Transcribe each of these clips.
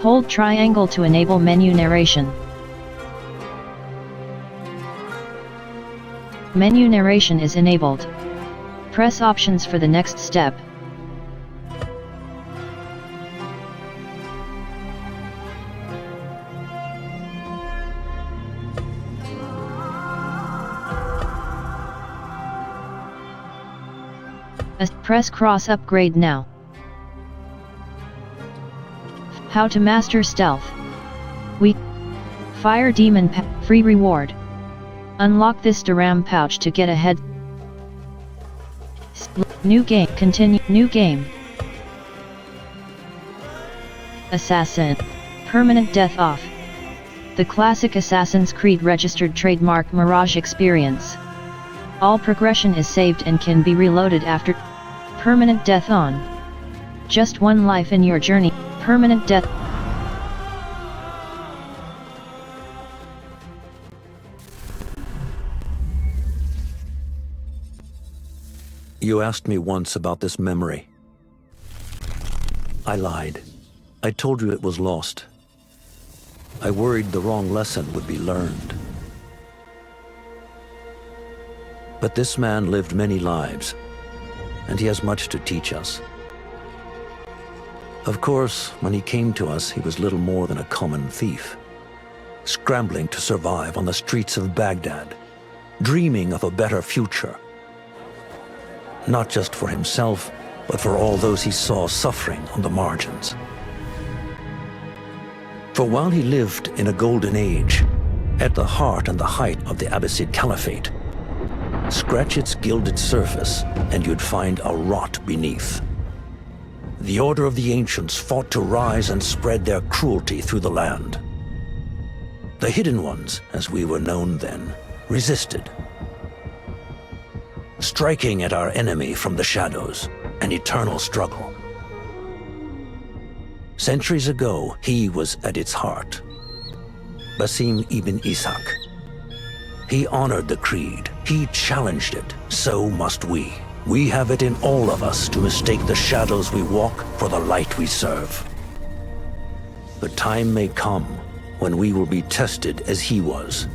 Hold triangle to enable menu narration. Menu narration is enabled. Press options for the next step. Press cross upgrade now. How to master stealth. Fire demon free reward. Unlock this DRAM pouch to get ahead. New game. Continue. New game. Assassin. Permanent death off. The classic Assassin's Creed registered trademark Mirage experience. All progression is saved and can be reloaded after. Permanent death on. Just one life in your journey. Permanent death. You asked me once about this memory. I lied. I told you it was lost. I worried the wrong lesson would be learned. But this man lived many lives, and he has much to teach us. Of course, when he came to us, he was little more than a common thief, scrambling to survive on the streets of Baghdad, dreaming of a better future. Not just for himself, but for all those he saw suffering on the margins. For while he lived in a golden age, at the heart and the height of the Abbasid Caliphate, scratch its gilded surface and you'd find a rot beneath. The Order of the Ancients fought to rise and spread their cruelty through the land. The Hidden Ones, as we were known then, resisted, striking at our enemy from the shadows, an eternal struggle. Centuries ago, he was at its heart, Basim ibn Ishaq. He honored the creed, he challenged it, so must we. We have it in all of us to mistake the shadows we walk for the light we serve. The time may come when we will be tested as he was.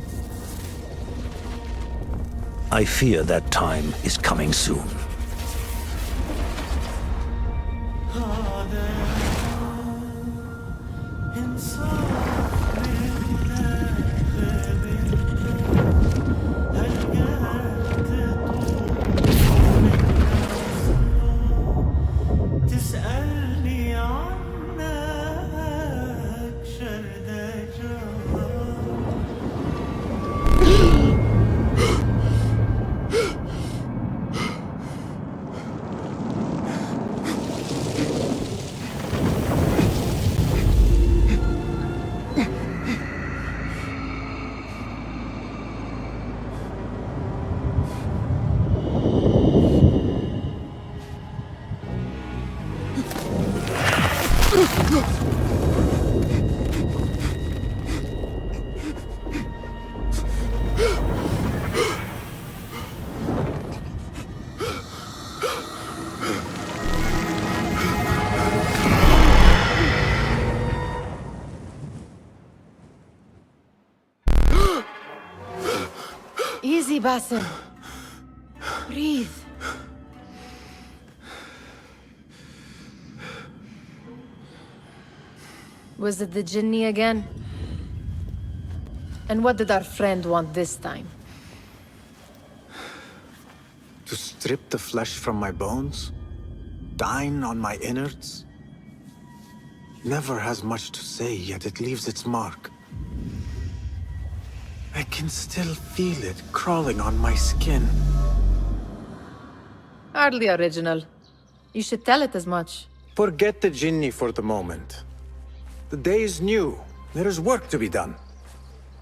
I fear that time is coming soon. Easy, Basim. Breathe. Was it the Jinni again? And what did our friend want this time? To strip the flesh from my bones? Dine on my innards? Never has much to say, yet it leaves its mark. I can still feel it crawling on my skin. Hardly original. You should tell it as much. Forget the Jinni for the moment. The day is new. There is work to be done.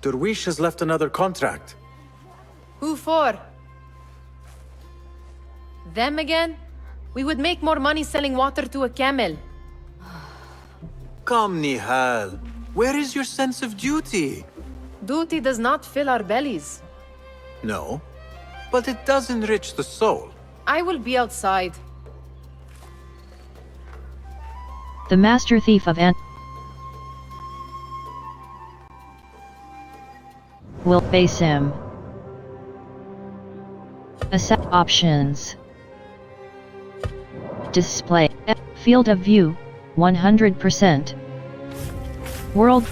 Derwish has left another contract. Who for? Them again? We would make more money selling water to a camel. Come, Nihal. Where is your sense of duty? Duty does not fill our bellies. No, but it does enrich the soul. I will be outside. The master thief of will base him. Options. Display. Field of view, 100%. World.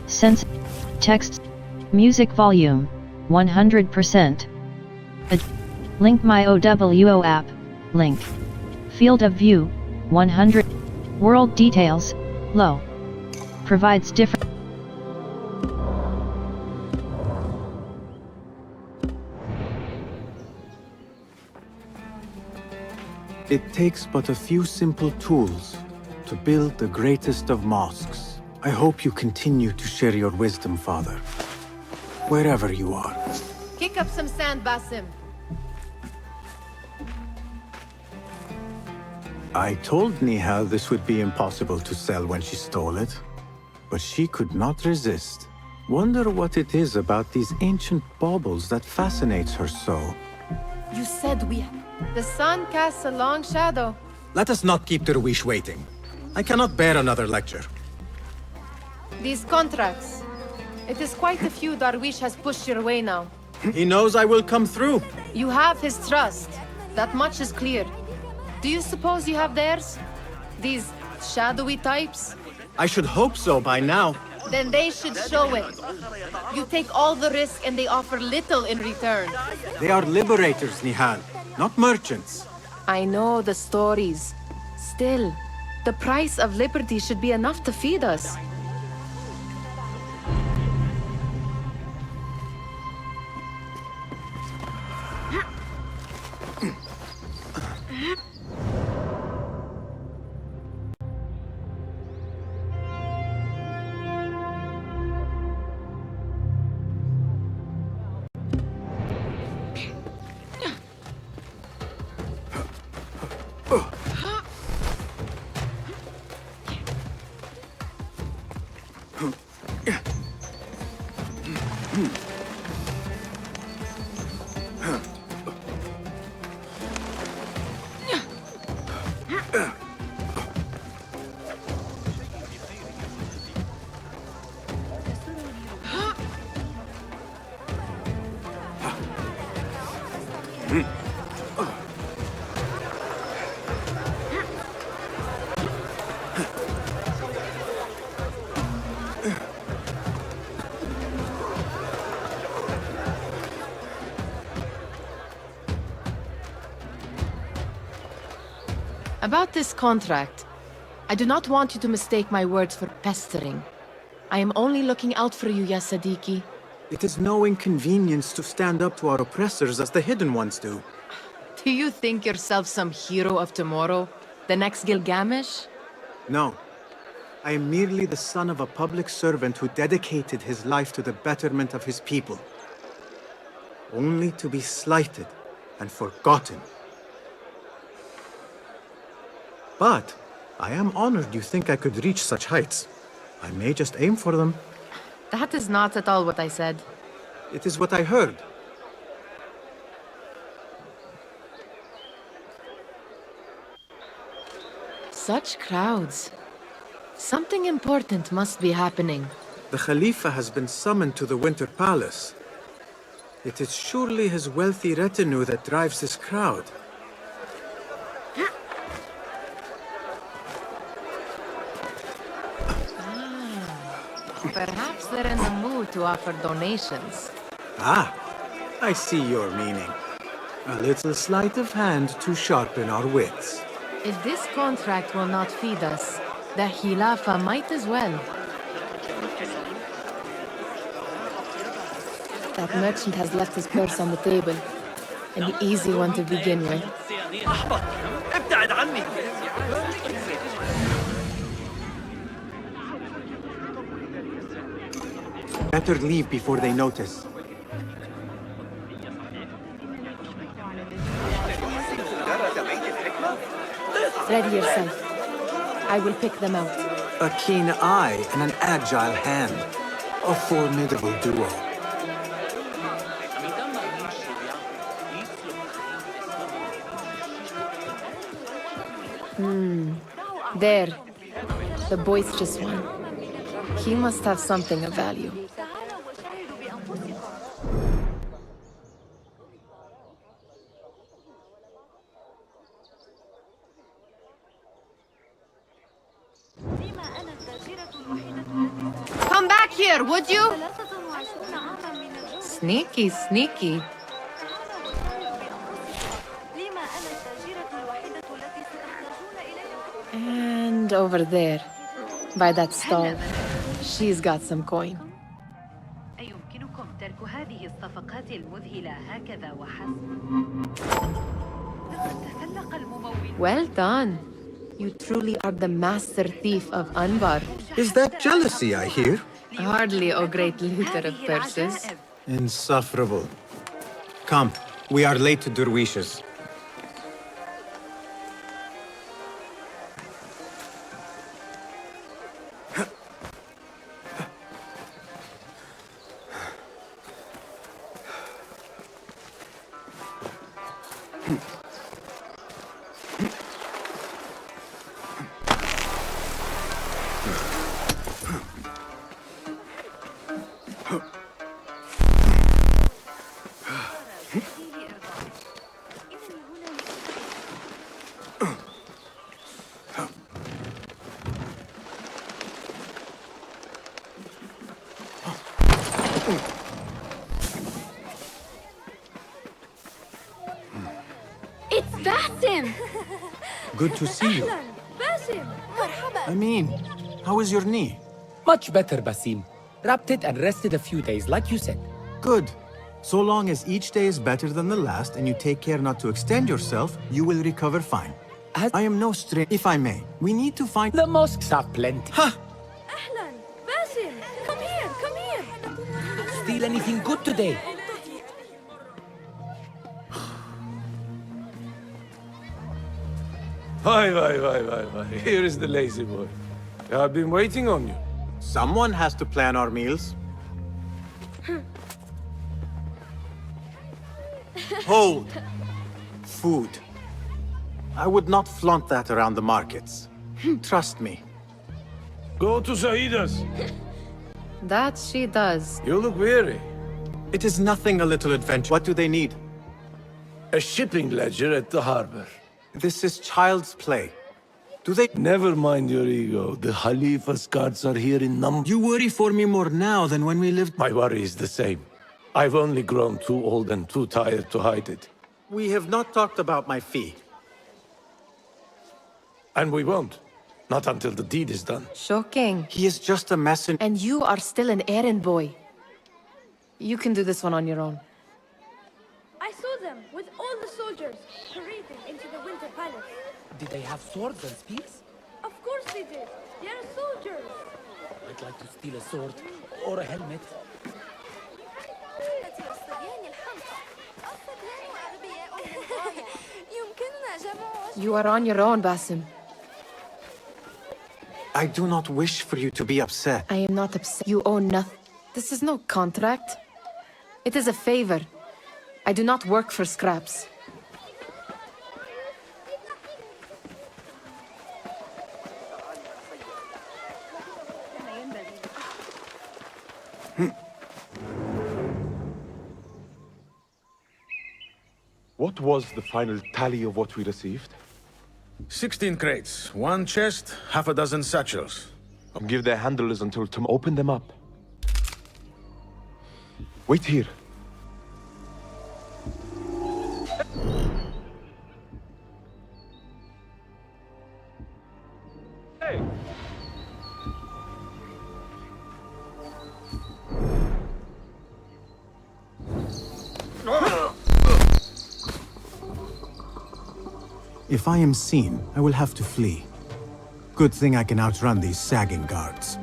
Sense. Text. Music volume, 100%. Link my OWO app. Link. Field of view, 100. World details, low. Provides different. It takes but a few simple tools to build the greatest of mosques. I hope you continue to share your wisdom, Father. Wherever you are. Kick up some sand, Basim. I told Nihal this would be impossible to sell when she stole it, but she could not resist. Wonder what it is about these ancient baubles that fascinates her so. You said we... The sun casts a long shadow. Let us not keep Derwish waiting. I cannot bear another lecture. These contracts. It is quite a few Darwish has pushed your way now. He knows I will come through. You have his trust. That much is clear. Do you suppose you have theirs? These shadowy types? I should hope so by now. Then they should show it. You take all the risk and they offer little in return. They are liberators, Nihal, not merchants. I know the stories. Still, the price of liberty should be enough to feed us. About this contract, I do not want you to mistake my words for pestering. I am only looking out for you, Ya Sadiki. It is no inconvenience to stand up to our oppressors as the Hidden Ones do. Do you think yourself some hero of tomorrow? The next Gilgamesh? No. I am merely the son of a public servant who dedicated his life to the betterment of his people. Only to be slighted and forgotten. But I am honored you think I could reach such heights. I may just aim for them. That is not at all what I said. It is what I heard. Such crowds. Something important must be happening. The Khalifa has been summoned to the Winter Palace. It is surely his wealthy retinue that drives this crowd. Perhaps they're in the mood to offer donations. Ah, I see your meaning. A little sleight of hand to sharpen our wits. If this contract will not feed us, the Khilafa might as well. That merchant has left his purse on the table. An easy one to begin with. Better leave before they notice. Ready yourself. I will pick them out. A keen eye and an agile hand. A formidable duo. There. The boisterous one. He must have something of value. Come back here, would you? Sneaky, sneaky. And over there, by that stall, she's got some coin. أيمكنكم ترك هذه الصفقات المذهلة هكذا وحسب؟ لقد تسلق الممول. Well done. You truly are the master thief of Anbar. Is that jealousy I hear? Hardly a great looter of purses. Insufferable. Come, we are late to Derwishes. It's Basim! Good to see you. Basim! مرحبا! Amin, how is your knee? Much better, Basim. Wrapped it and rested a few days, like you said. Good. So long as each day is better than the last and you take care not to extend yourself, you will recover fine. I am no stranger, if I may. We need to find... The mosques have plenty. Ha! أهلا! باسم! Come here! Come here! Steal anything good today? Why. Here is the lazy boy. I've been waiting on you. Someone has to plan our meals. Hold! Food. I would not flaunt that around the markets. Trust me. Go to Saida's. That she does. You look weary. It is nothing a little adventure. What do they need? A shipping ledger at the harbor. This is child's play. Do they... Never mind your ego. The Khalifa's guards are here in number. You worry for me more now than when we lived... My worry is the same. I've only grown too old and too tired to hide it. We have not talked about my fee. And we won't. Not until the deed is done. Shocking. He is just a messenger. And you are still an errand boy. You can do this one on your own. I saw them with all the soldiers parading into the Winter Palace. Did they have swords and spears? Of course they did. They're soldiers. I'd like to steal a sword or a helmet. You are on your own, Basim. I do not wish for you to be upset. I am not upset. You own nothing. This is no contract. It is a favor. I do not work for scraps. What was the final tally of what we received? 16 crates, 1 chest, half a dozen satchels. I'll give their handlers until tomorrow. Open them up. Wait here. Hey! If I am seen, I will have to flee. Good thing I can outrun these sagging guards.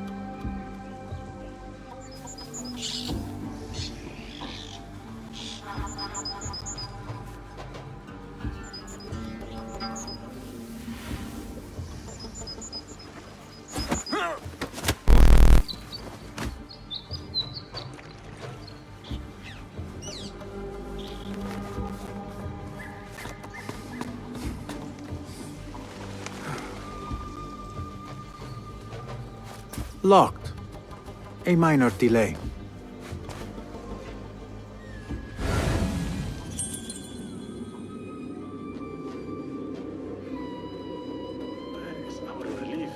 Locked. A minor delay. Thanks, what a relief.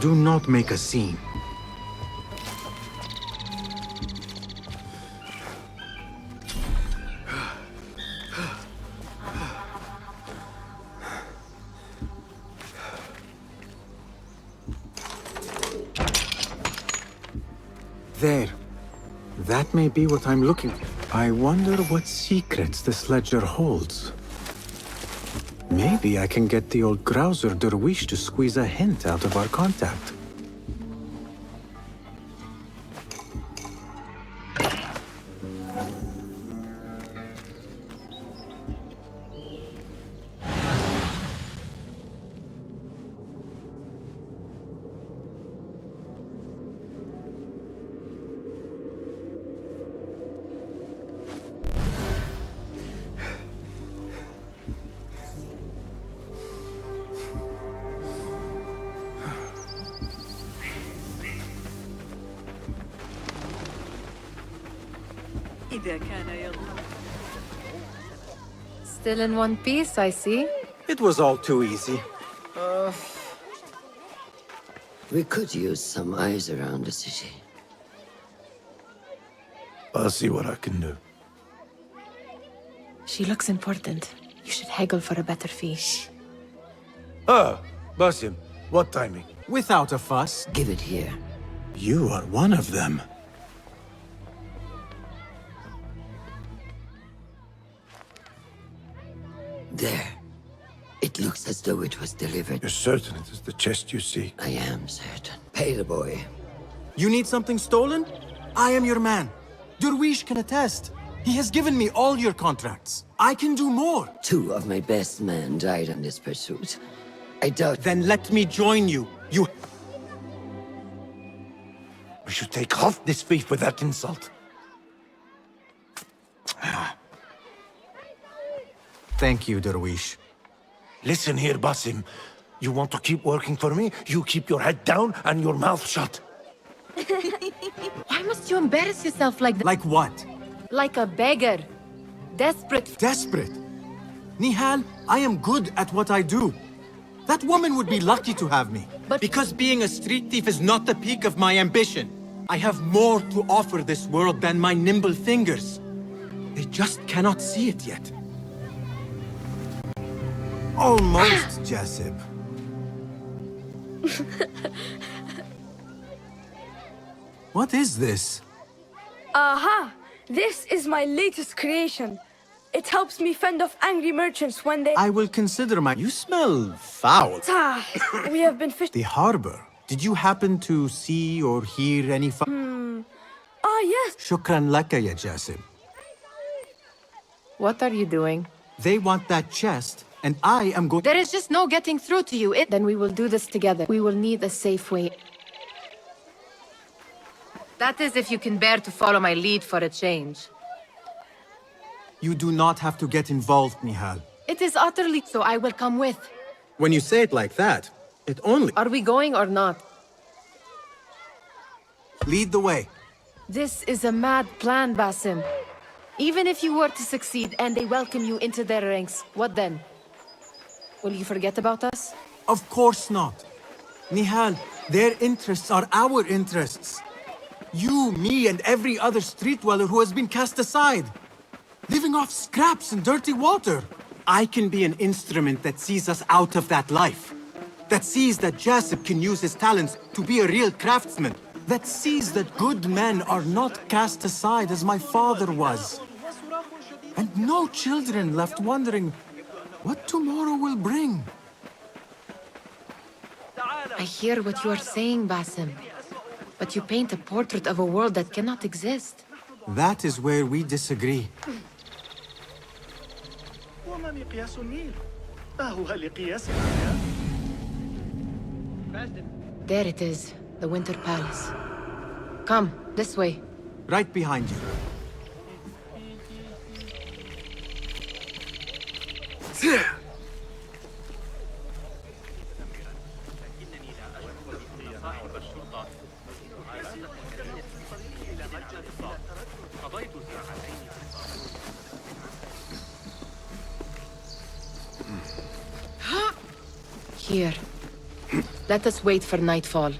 Do not make a scene. There. That may be what I'm looking for. I wonder what secrets this ledger holds. Maybe I can get the old grouser Derwish to squeeze a hint out of our contact. Still in one piece, I see. It was all too easy. We could use some eyes around the city. I'll see what I can do. She looks important. You should haggle for a better fee. Ah, Basim, what timing? Without a fuss. Give it here. You are one of them. There. It looks as though it was delivered. You're certain it is the chest you seek? I am certain. Pay the boy. You need something stolen? I am your man. Derwish can attest. He has given me all your contracts. I can do more. 2 of my best men died on this pursuit. I doubt... Then let me join you. You... We should take half this thief with that insult. Thank you, Derwish. Listen here, Basim. You want to keep working for me? You keep your head down and your mouth shut. Why must you embarrass yourself like that? Like what? Like a beggar. Desperate. Desperate? Nihal, I am good at what I do. That woman would be lucky to have me. But because being a street thief is not the peak of my ambition. I have more to offer this world than my nimble fingers. They just cannot see it yet. Almost, Jessup. What is this? Aha! This is my latest creation. It helps me fend off angry merchants when they... I will consider my... You smell foul. Ah, we have been fishing... The harbor. Did you happen to see or hear any... Ah, yes. Shukran laka, ya Jessup. what are you doing? They want that chest, and I am going... There is just no getting through to you. Then we will do this together. We will need a safe way. That is if you can bear to follow my lead for a change. You do not have to get involved, Nihal. It is utterly so. I will come with. When you say it like that, it only... Are we going or not? Lead the way. This is a mad plan, Basim. Even if you were to succeed and they welcome you into their ranks, what then? Will you forget about us? Of course not. Nihal, their interests are our interests. You, me, and every other street dweller who has been cast aside. Living off scraps and dirty water. I can be an instrument that sees us out of that life. That sees that Jessup can use his talents to be a real craftsman. That sees that good men are not cast aside as my father was. And no children left wondering what tomorrow will bring. I hear what you are saying, Basim. But you paint a portrait of a world that cannot exist. That is where we disagree. There it is, the Winter Palace. Come, this way. Right behind you. Here. Let us wait for nightfall.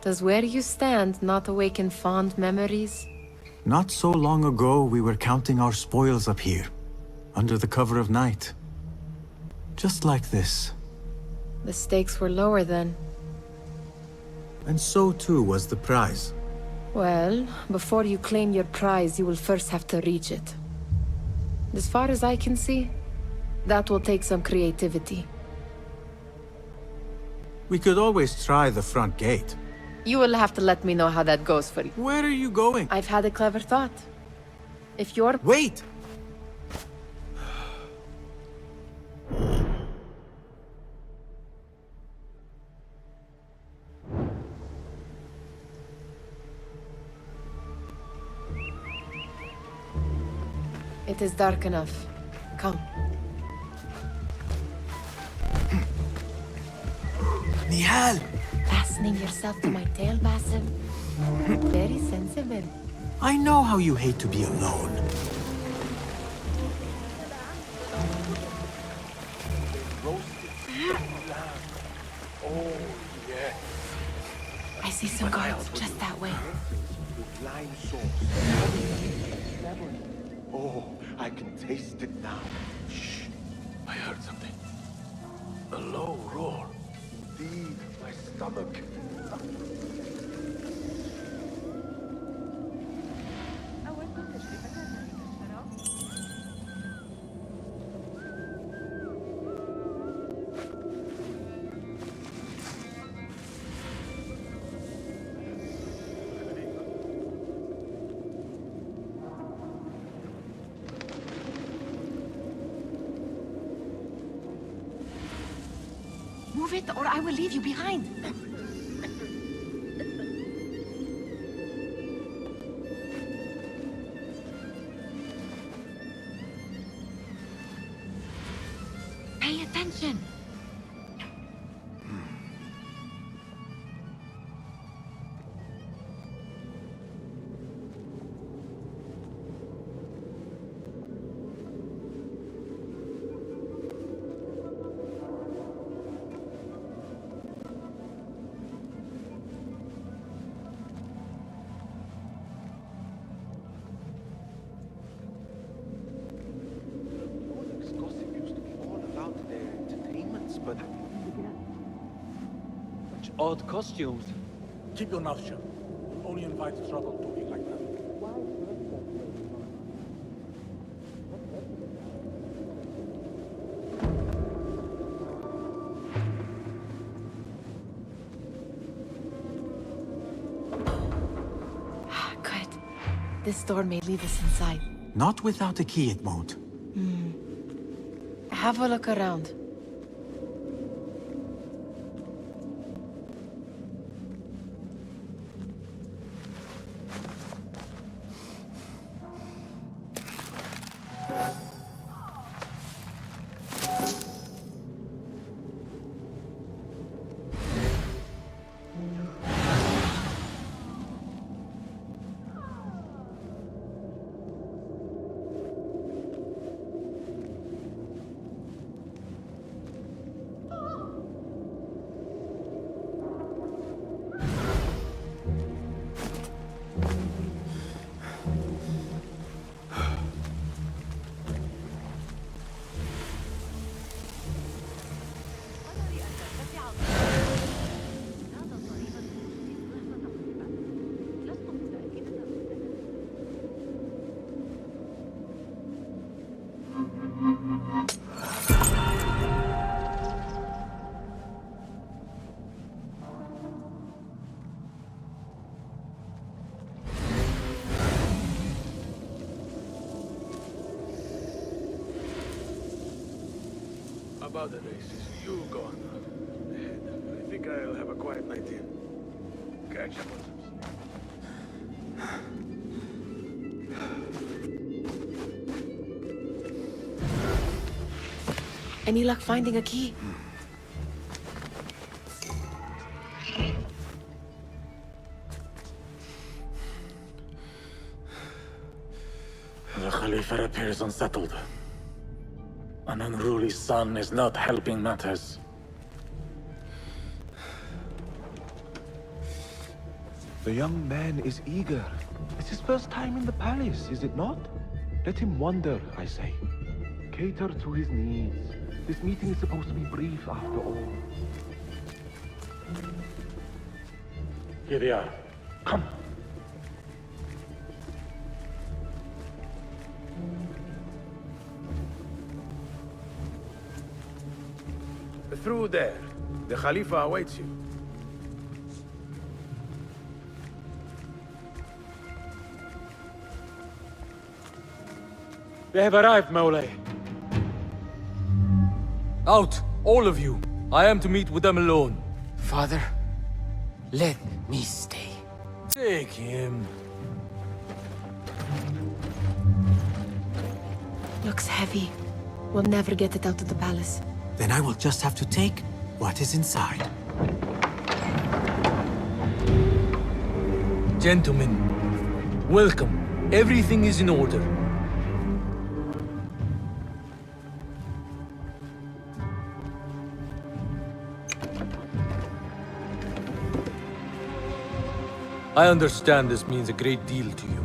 Does where you stand not awaken fond memories? Not so long ago, we were counting our spoils up here, under the cover of night. Just like this. The stakes were lower then. And so too was the prize. Well, before you claim your prize, you will first have to reach it. As far as I can see, that will take some creativity. We could always try the front gate. You will have to let me know how that goes for you. Where are you going? I've had a clever thought. If you're... Wait! It is dark enough. Come. Nihal! Fastening yourself to my tail, Basim. Very sensible. I know how you hate to be alone. Oh, yes. I see some guards just that way. With lime sauce. Oh, I can taste it now. Shh. I heard something. A low roar. Indeed, my stomach. Move it, or I will leave you behind. Pay attention. but... Such odd costumes. Keep your mouth shut. You'll only invite trouble talking like that. Good. This door may lead us inside. Not without a key, it won't. Have a look around. About the races, you go on ahead. I think I'll have a quiet night here. Catch up on some sleep. Any luck finding a key? The Khalifa appears unsettled. An unruly son is not helping matters. The young man is eager. It's his first time in the palace, is it not? Let him wander, I say. Cater to his needs. This meeting is supposed to be brief, after all. Here they are. Come. Through there. The Khalifa awaits you. They have arrived, Mawlay. Out, all of you. I am to meet with them alone. Father, let me stay. Take him. Looks heavy. We'll never get it out of the palace. Then I will just have to take what is inside. Gentlemen, welcome. Everything is in order. I understand this means a great deal to you.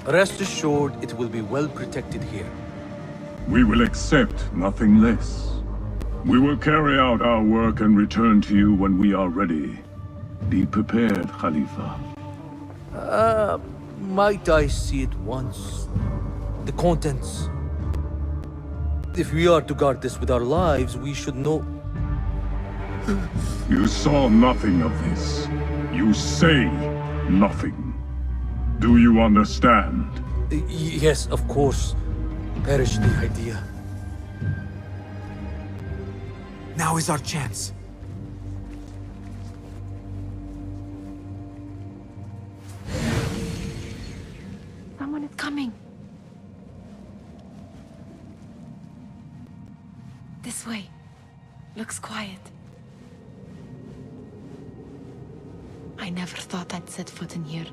Rest assured, it will be well protected here. We will accept nothing less. We will carry out our work and return to you when we are ready. Be prepared, Khalifa. Might I see it once? The contents. If we are to guard this with our lives, we should know... You saw nothing of this. You say nothing. Do you understand? Yes, of course. Perish the idea. Now is our chance. Someone is coming. This way. Looks quiet. I never thought I'd set foot in here.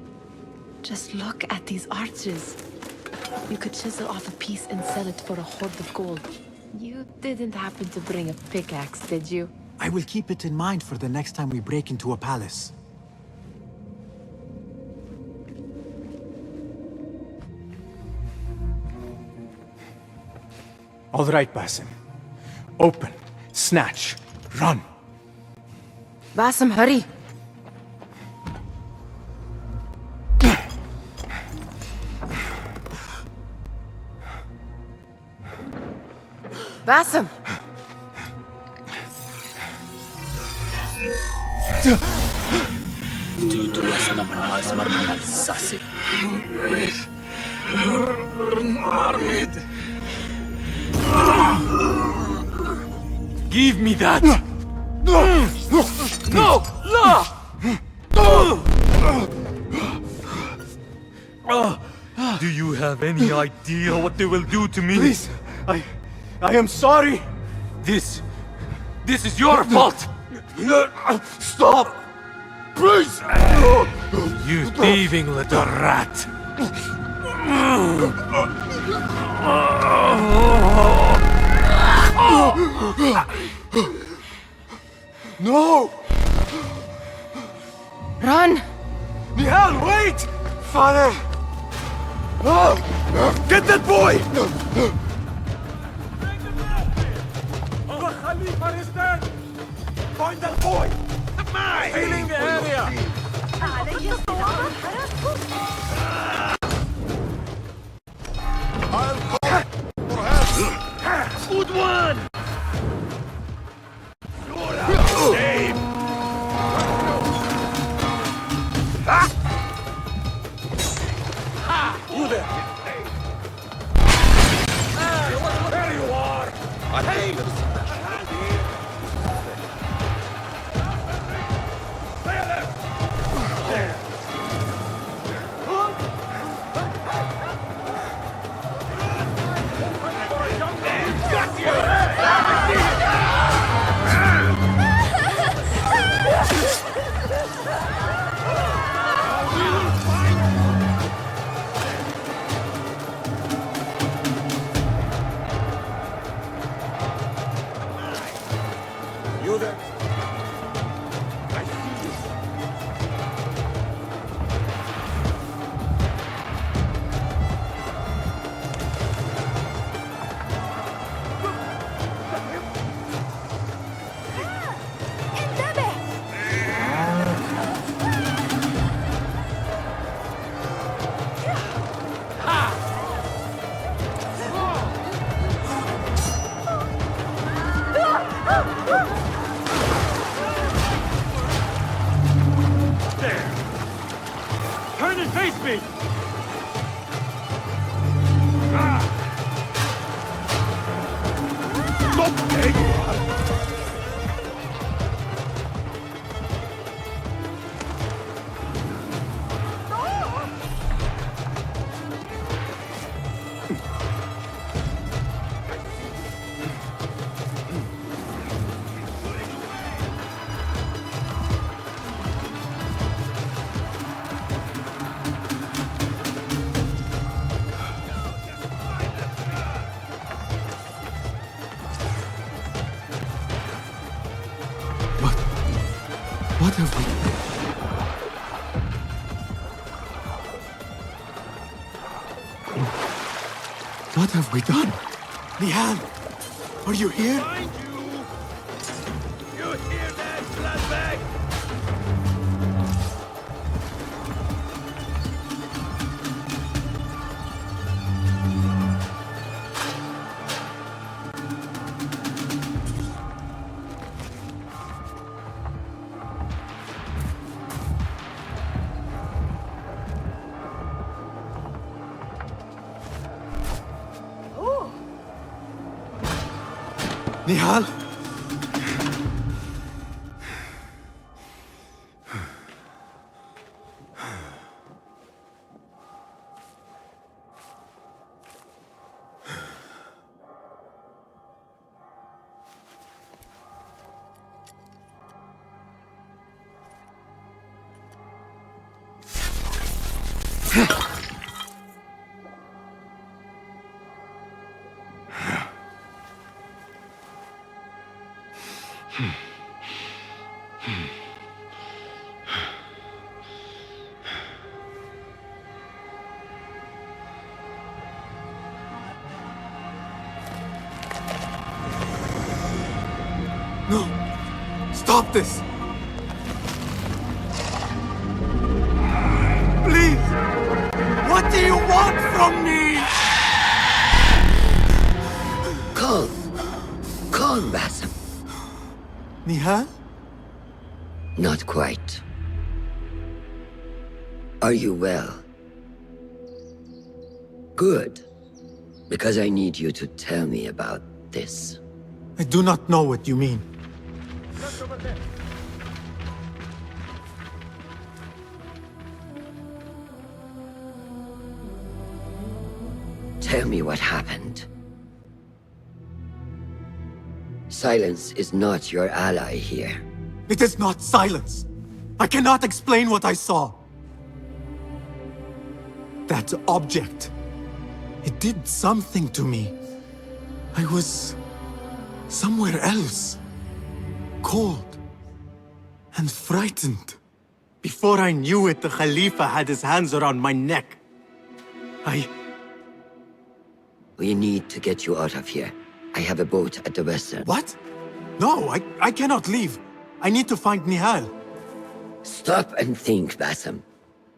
Just look at these arches. You could chisel off a piece and sell it for a hoard of gold. You didn't happen to bring a pickaxe, did you? I will keep it in mind for the next time we break into a palace. All right, Basim. Open, snatch, Run! Basim, hurry! Basim! Tudo essa namaz marmar sasi. Give me that! No! No! Do you have any idea what they will do to me? Please, I am sorry. This is your fault! Stop! Please! You thieving little rat! No! Run! Nihal, wait! Father! Get that boy! Khalifa is dead! Find that boy! Healing the area! I'll call for help! Good one! You're out of shape! You there! There you are! You there? I see you. Turn and face me! What have we... What have we done? Nihal, are you here? Find you! You hear that, bloodbag? Nihal? No. Stop this! Please! What do you want from me? Calm. Calm, Basim. Nihal? Not quite. Are you well? Good. Because I need you to tell me about this. I do not know what you mean. Tell me what happened. Silence is not your ally here. It is not silence. I cannot explain what I saw. That object. It did something to me. I was somewhere else. Cold and frightened. Before I knew it, the Khalifa had his hands around my neck. We need to get you out of here. I have a boat at the vessel. What? No, I cannot leave. I need to find Nihal. Stop and think, Basim.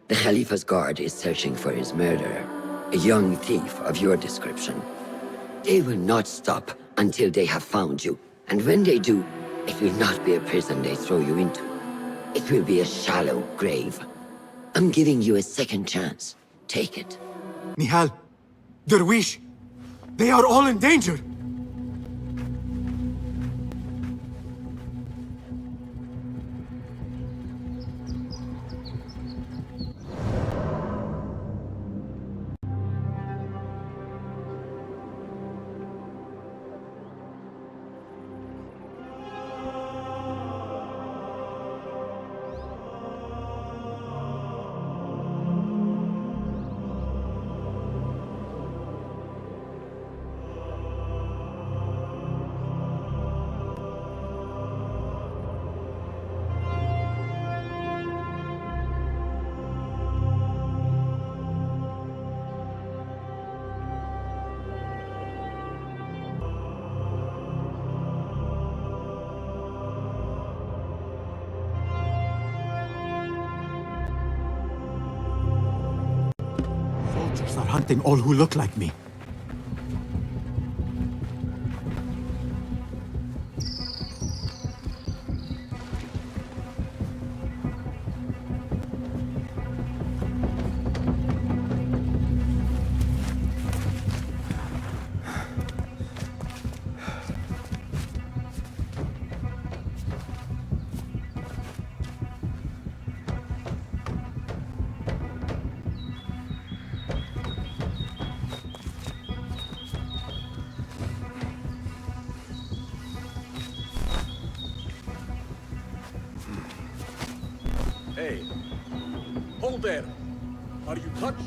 The Khalifa's guard is searching for his murderer, a young thief of your description. They will not stop until they have found you. And when they do, it will not be a prison they throw you into. It will be a shallow grave. I'm giving you a second chance. Take it. Nihal, Derwish, they are all in danger. Soldiers are hunting all who look like me. Hey, hold there. Are you touched?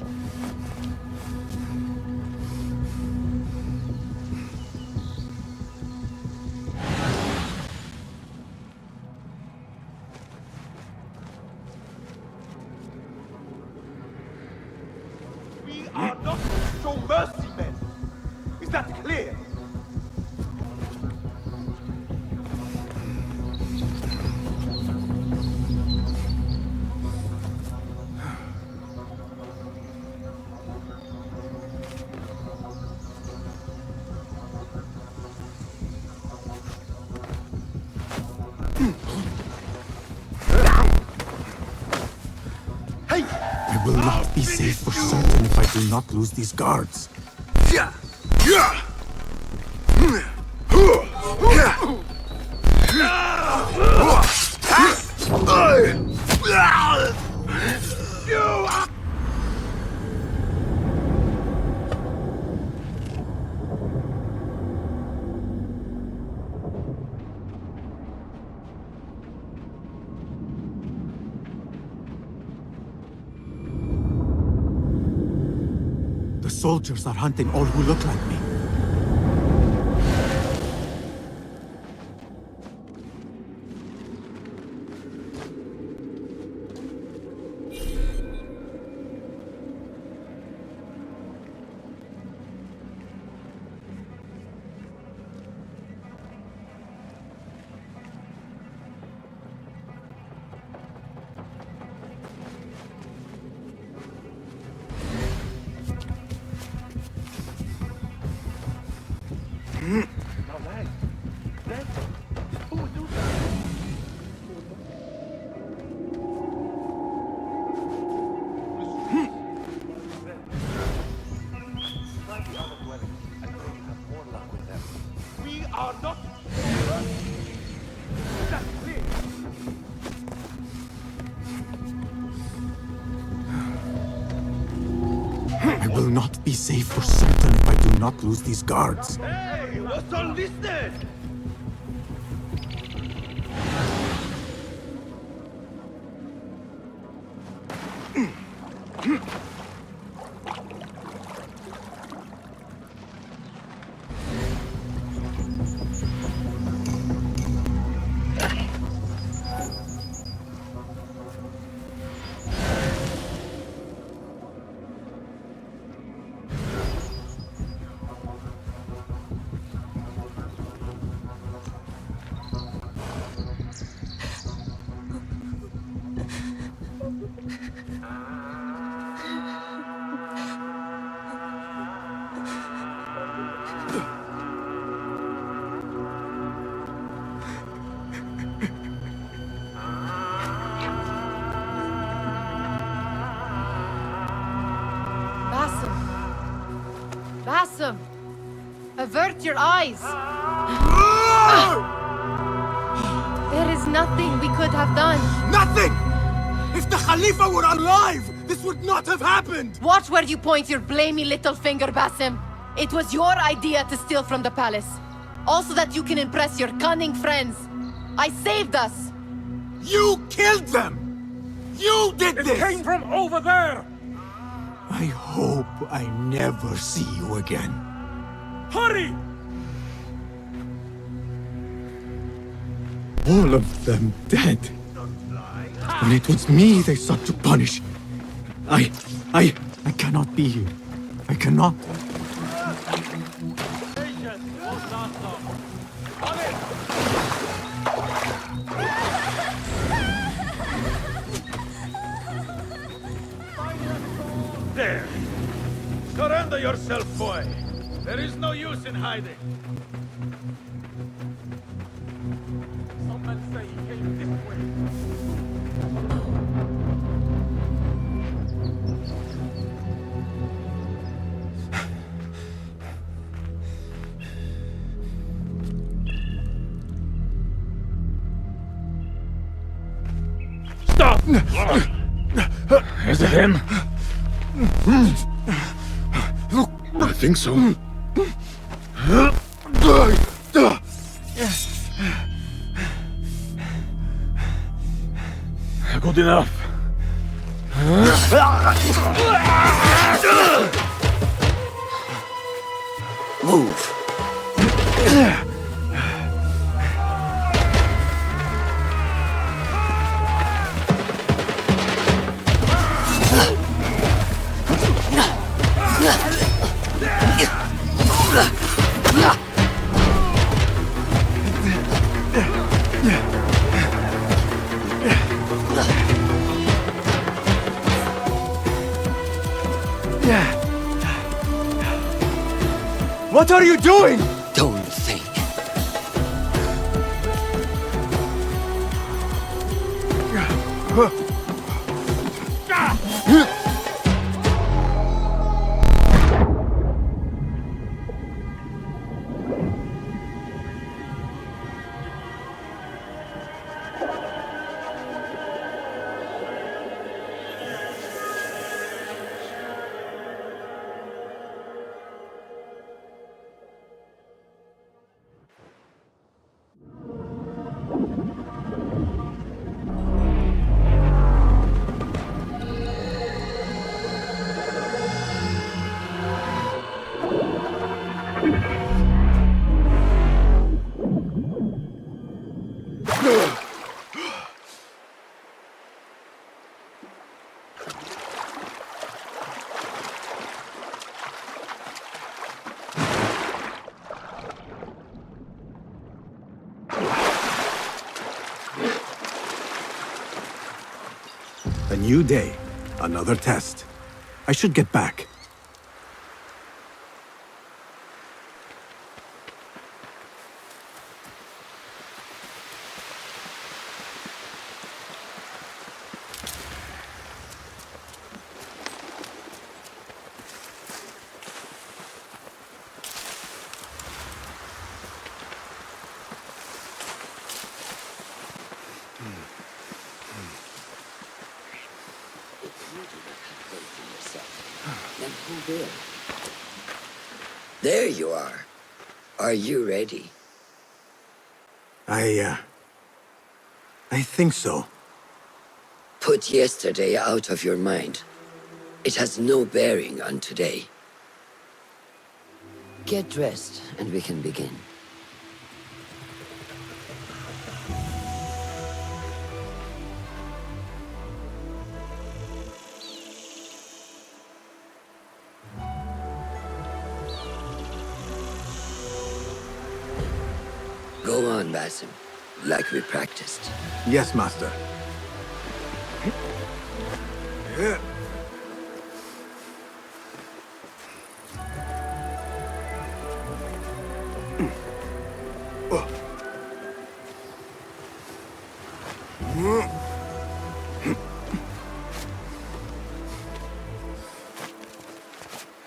We are not to show mercy, men. Is that clear? I will not be safe for certain if I do not lose these guards. The soldiers are hunting all who look like me. Now, lads, dance. Who would do that? Find the other dwellings and maybe have more luck with them. We are not. That's clear. I will not be safe for certain if I do not lose these guards. Hey, what's all this then? Basim! Avert your eyes! There is nothing we could have done. Nothing! If the Khalifa were alive, this would not have happened! Watch where you point your blamey little finger, Basim. It was your idea to steal from the palace. Also that you can impress your cunning friends. I saved us! You killed them! You did this! It came from over there! I hope I never see you again. Hurry! All of them dead. And it was me they sought to punish. I cannot be here. I cannot. There. Surrender yourself, boy. There is no use in hiding. Some men say he came this way. Stop! Is it him? I think so. Good enough. Move. What are you doing? Don't think. A new day, another test. I should get back. there. There you are. Are you ready? I think so. Put yesterday out of your mind. It has no bearing on today. Get dressed, and we can begin. Go on, Basim, like we practiced. Yes, Master.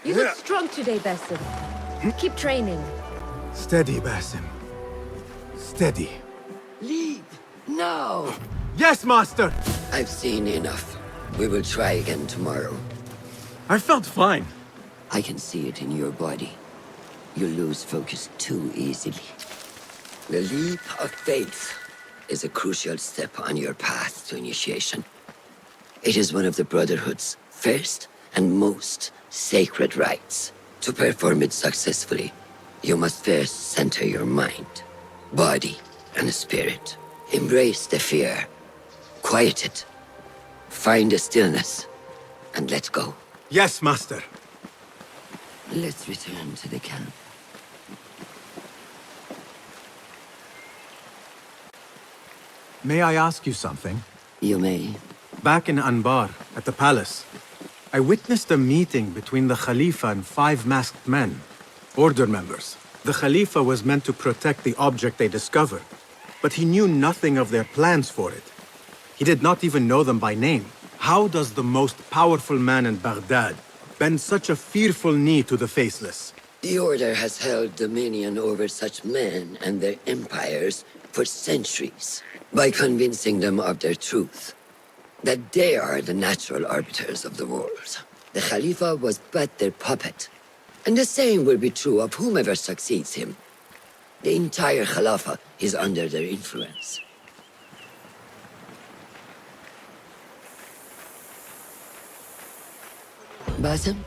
You look strong today, Basim. Keep training. Steady, Basim. Steady. Leave! No! Yes, Master! I've seen enough. We will try again tomorrow. I felt fine. I can see it in your body. You lose focus too easily. The leap of faith is a crucial step on your path to initiation. It is one of the Brotherhood's first and most sacred rites. To perform it successfully, you must first center your mind, body, and spirit. Embrace the fear. Quiet it. Find a stillness, and let go. Yes, Master. Let's return to the camp. May I ask you something? You may. Back in Anbar, at the palace, I witnessed a meeting between the Khalifa and 5 masked men, Order members. The Khalifa was meant to protect the object they discovered, but he knew nothing of their plans for it. He did not even know them by name. How does the most powerful man in Baghdad bend such a fearful knee to the faceless? The Order has held dominion over such men and their empires for centuries, by convincing them of their truth, that they are the natural arbiters of the world. The Khalifa was but their puppet, and the same will be true of whomever succeeds him. The entire Khalifa is under their influence. Basim,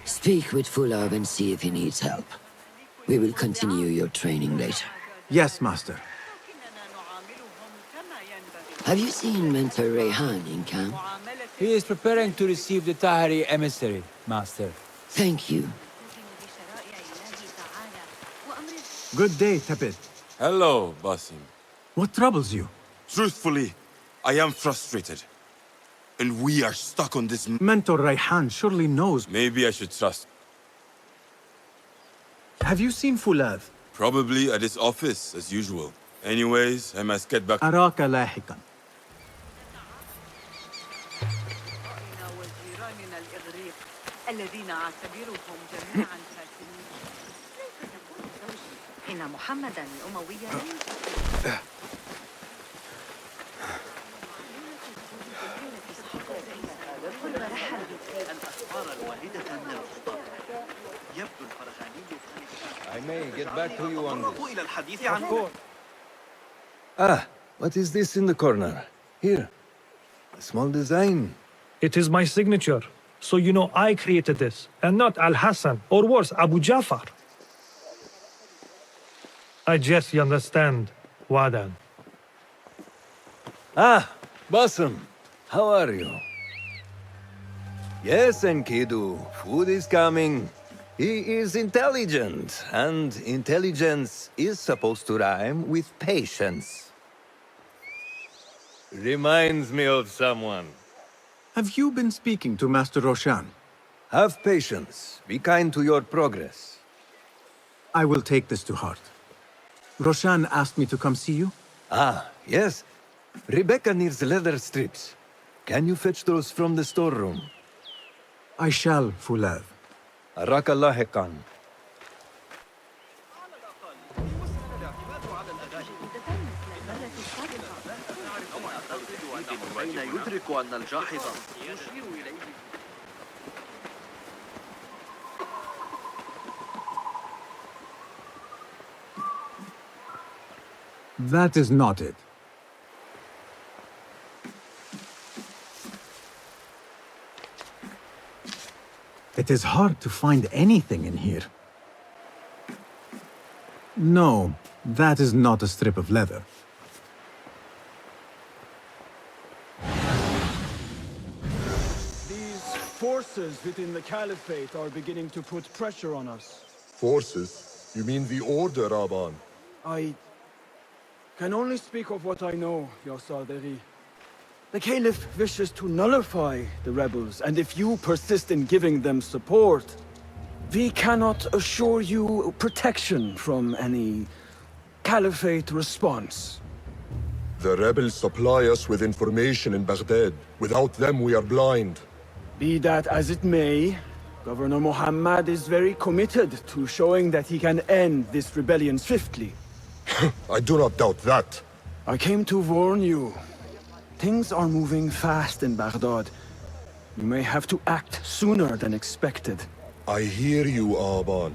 speak with Fulab and see if he needs help. We will continue your training later. Yes, Master. Have you seen Mentor Rayhan in camp? He is preparing to receive the Tahiri emissary, Master. Thank you. Good day, Tepid. Hello, Basim. What troubles you? Truthfully, I am frustrated. And we are stuck on this... Mentor Rayhan surely knows. Maybe I should trust. Have you seen Fulad? Probably at his office, as usual. Anyways, I must get back... أراك لاحقا. الذين أعتبرهم جميعا فاسدين. كيف تكون زوجي؟ إن محمدا الأموي I may get back to you on this. Of course. Ah, what is this in the corner? Here. A small design. It is my signature. So you know I created this, and not Al-Hassan, or worse, Abu Jafar. I just understand, Wadan. Ah, Basim. How are you? Yes, Enkidu. Food is coming. He is intelligent, and intelligence is supposed to rhyme with patience. Reminds me of someone. Have you been speaking to Master Roshan? Have patience. Be kind to your progress. I will take this to heart. Roshan asked me to come see you? Ah, yes. Rebecca needs leather strips. Can you fetch those from the storeroom? I shall, Fulad. Arakalahekan. يدرك أن الجاحظ يشير إليه. That is not it. It is hard to find anything in here. No, that is not a strip of leather. These forces within the Caliphate are beginning to put pressure on us. Forces? You mean the Order, Aban? I can only speak of what I know, Yassaderi. The Caliph wishes to nullify the rebels, and if you persist in giving them support, we cannot assure you protection from any Caliphate response. The rebels supply us with information in Baghdad. Without them, we are blind. Be that as it may, Governor Muhammad is very committed to showing that he can end this rebellion swiftly. I do not doubt that. I came to warn you. Things are moving fast in Baghdad. You may have to act sooner than expected. I hear you, Aban.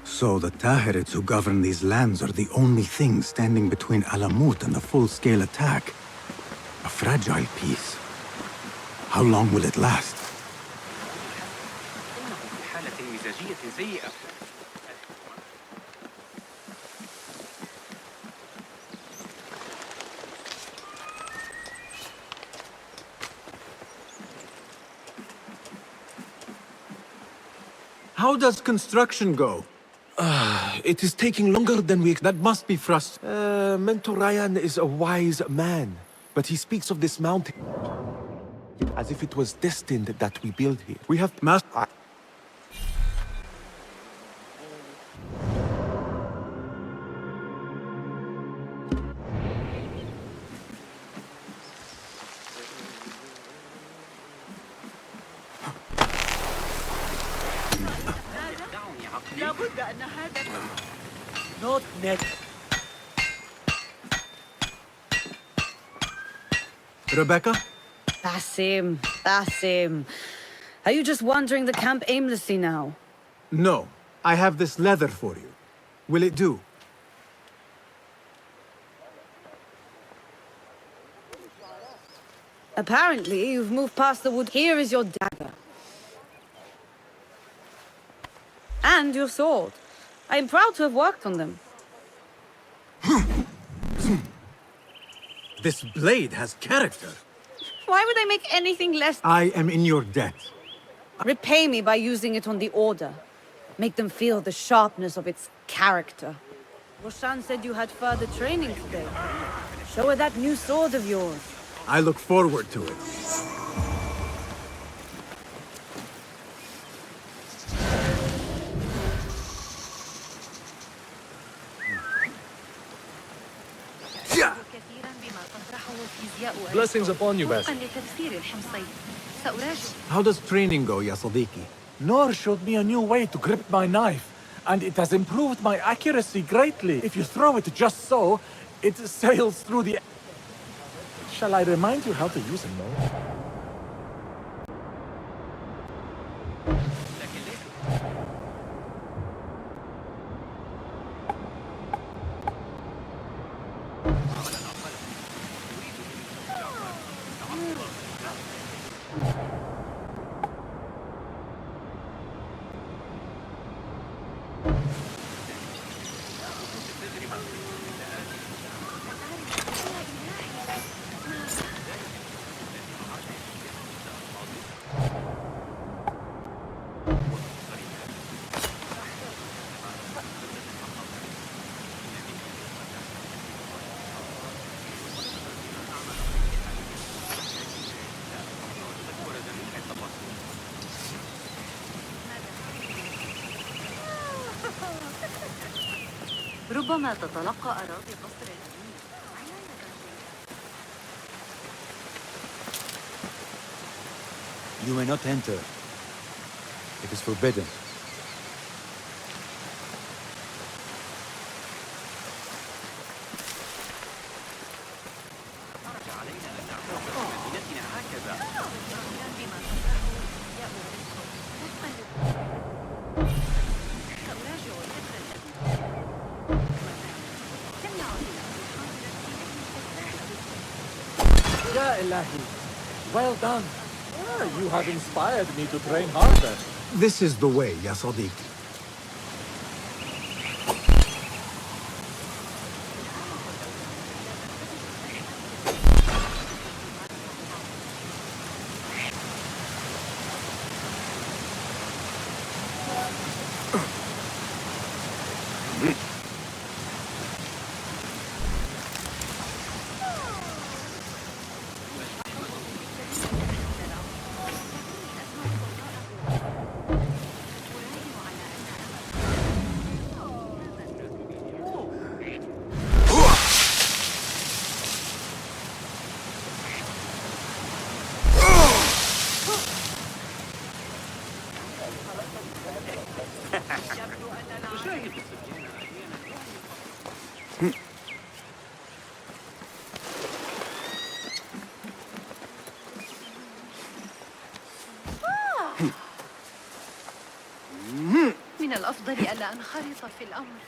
So the Tahirids who govern these lands are the only thing standing between Alamut and the full-scale attack. A fragile peace. How long will it last? How does construction go? It is taking longer than we... That must be frustrating. Mentor Ryan is a wise man, but he speaks of this mountain as if it was destined that we build here. We have لابد أن هذا Not net. Rebecca? Basim, Basim. Are you just wandering the camp aimlessly now? No. I have this leather for you. Will it do? Apparently, you've moved past the wood. Here is your dagger. And your sword. I am proud to have worked on them. This blade has character. Why would I make anything less? I am in your debt. Repay me by using it on the Order. Make them feel the sharpness of its character. Roshan said you had further training today. Show her that new sword of yours. I look forward to it. Blessings upon you, Basim. How does training go, ya Sadiqi? Noor showed me a new way to grip my knife, and it has improved my accuracy greatly. If you throw it just so, it sails through the... Shall I remind you how to use it, Noor? ربما تتلقى أراضي قصر You may not enter. It is forbidden. Ya Ilahi. Well done. You have inspired me to train harder. This is the way, ya Sadiq. من الأفضل ألا أنخرط في الأمر.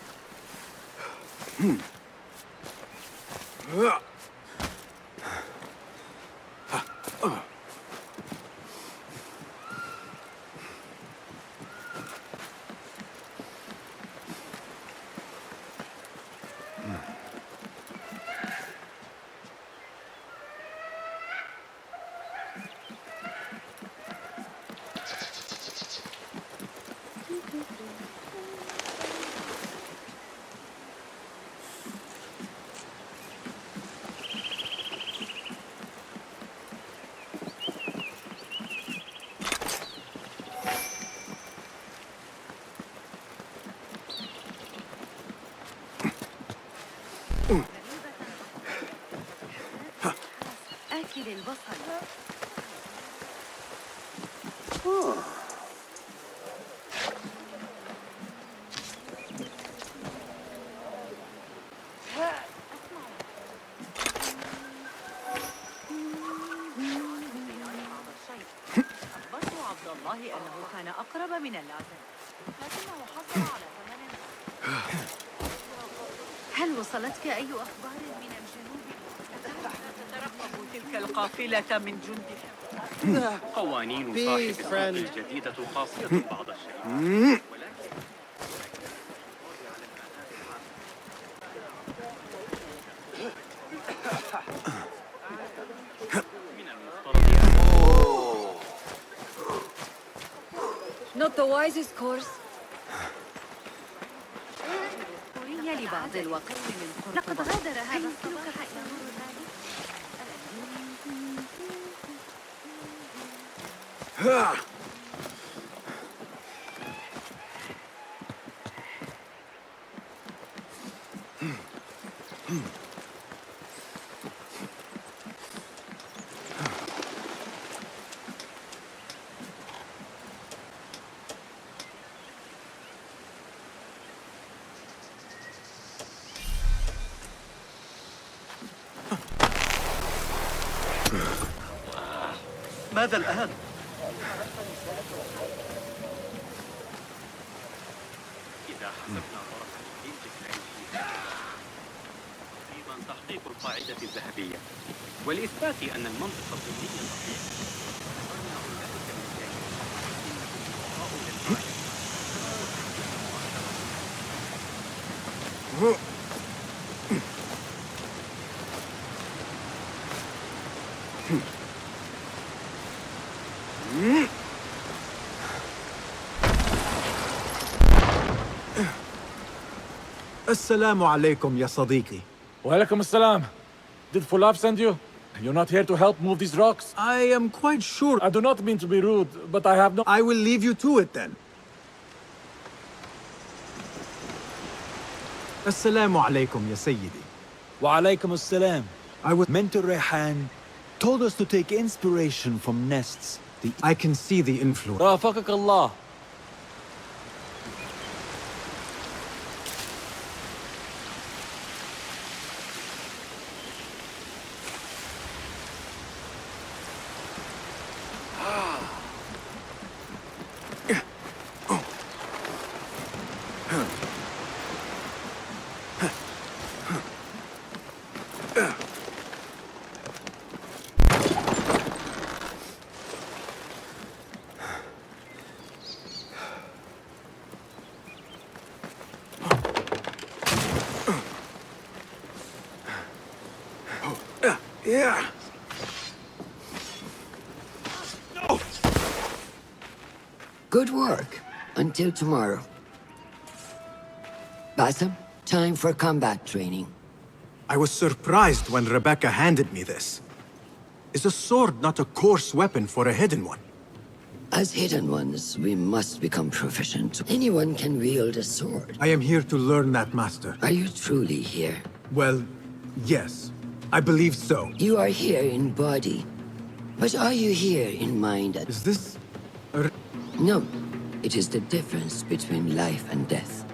آكل البصل. أخبرت عبد الله أنه كان أقرب من اللازم، لكنه حصل على ثمن. هل وصلتك أي أخبار من الجنوب؟ تترقب تلك القافلة من جندها. قوانين صاحب السلطة الجديدة قاسية بعض الشيء. Not the wisest course. لبعض الوقت من لقد غادر هذا الصباح. ماذا الآن؟ إذا حسبنا طرف الجديد تقريبا تحقيق القاعدة الذهبية ولإثبات أن المنطق الضمني صحيح. السلام عليكم يا صديقي. Walaikum assalam. Did Fulaf send you? You're not here to help move these rocks? I am quite sure. I do not mean to be rude, but I have no... I will leave you to it then. Assalamu alaikum ya sayyidi. Wa alaikum assalam. I was... Mentor Rehan told us to take inspiration from nests. I can see the influence. Rafaqak Allah. Yeah. Good work. Until tomorrow. Bassam, time for combat training. I was surprised when Rebecca handed me this. Is a sword not a coarse weapon for a hidden one? As hidden ones, we must become proficient. Anyone can wield a sword. I am here to learn that, Master. Are you truly here? Well, yes. I believe so. You are here in body. But are you here in mind? Is this... No. It is the difference between life and death.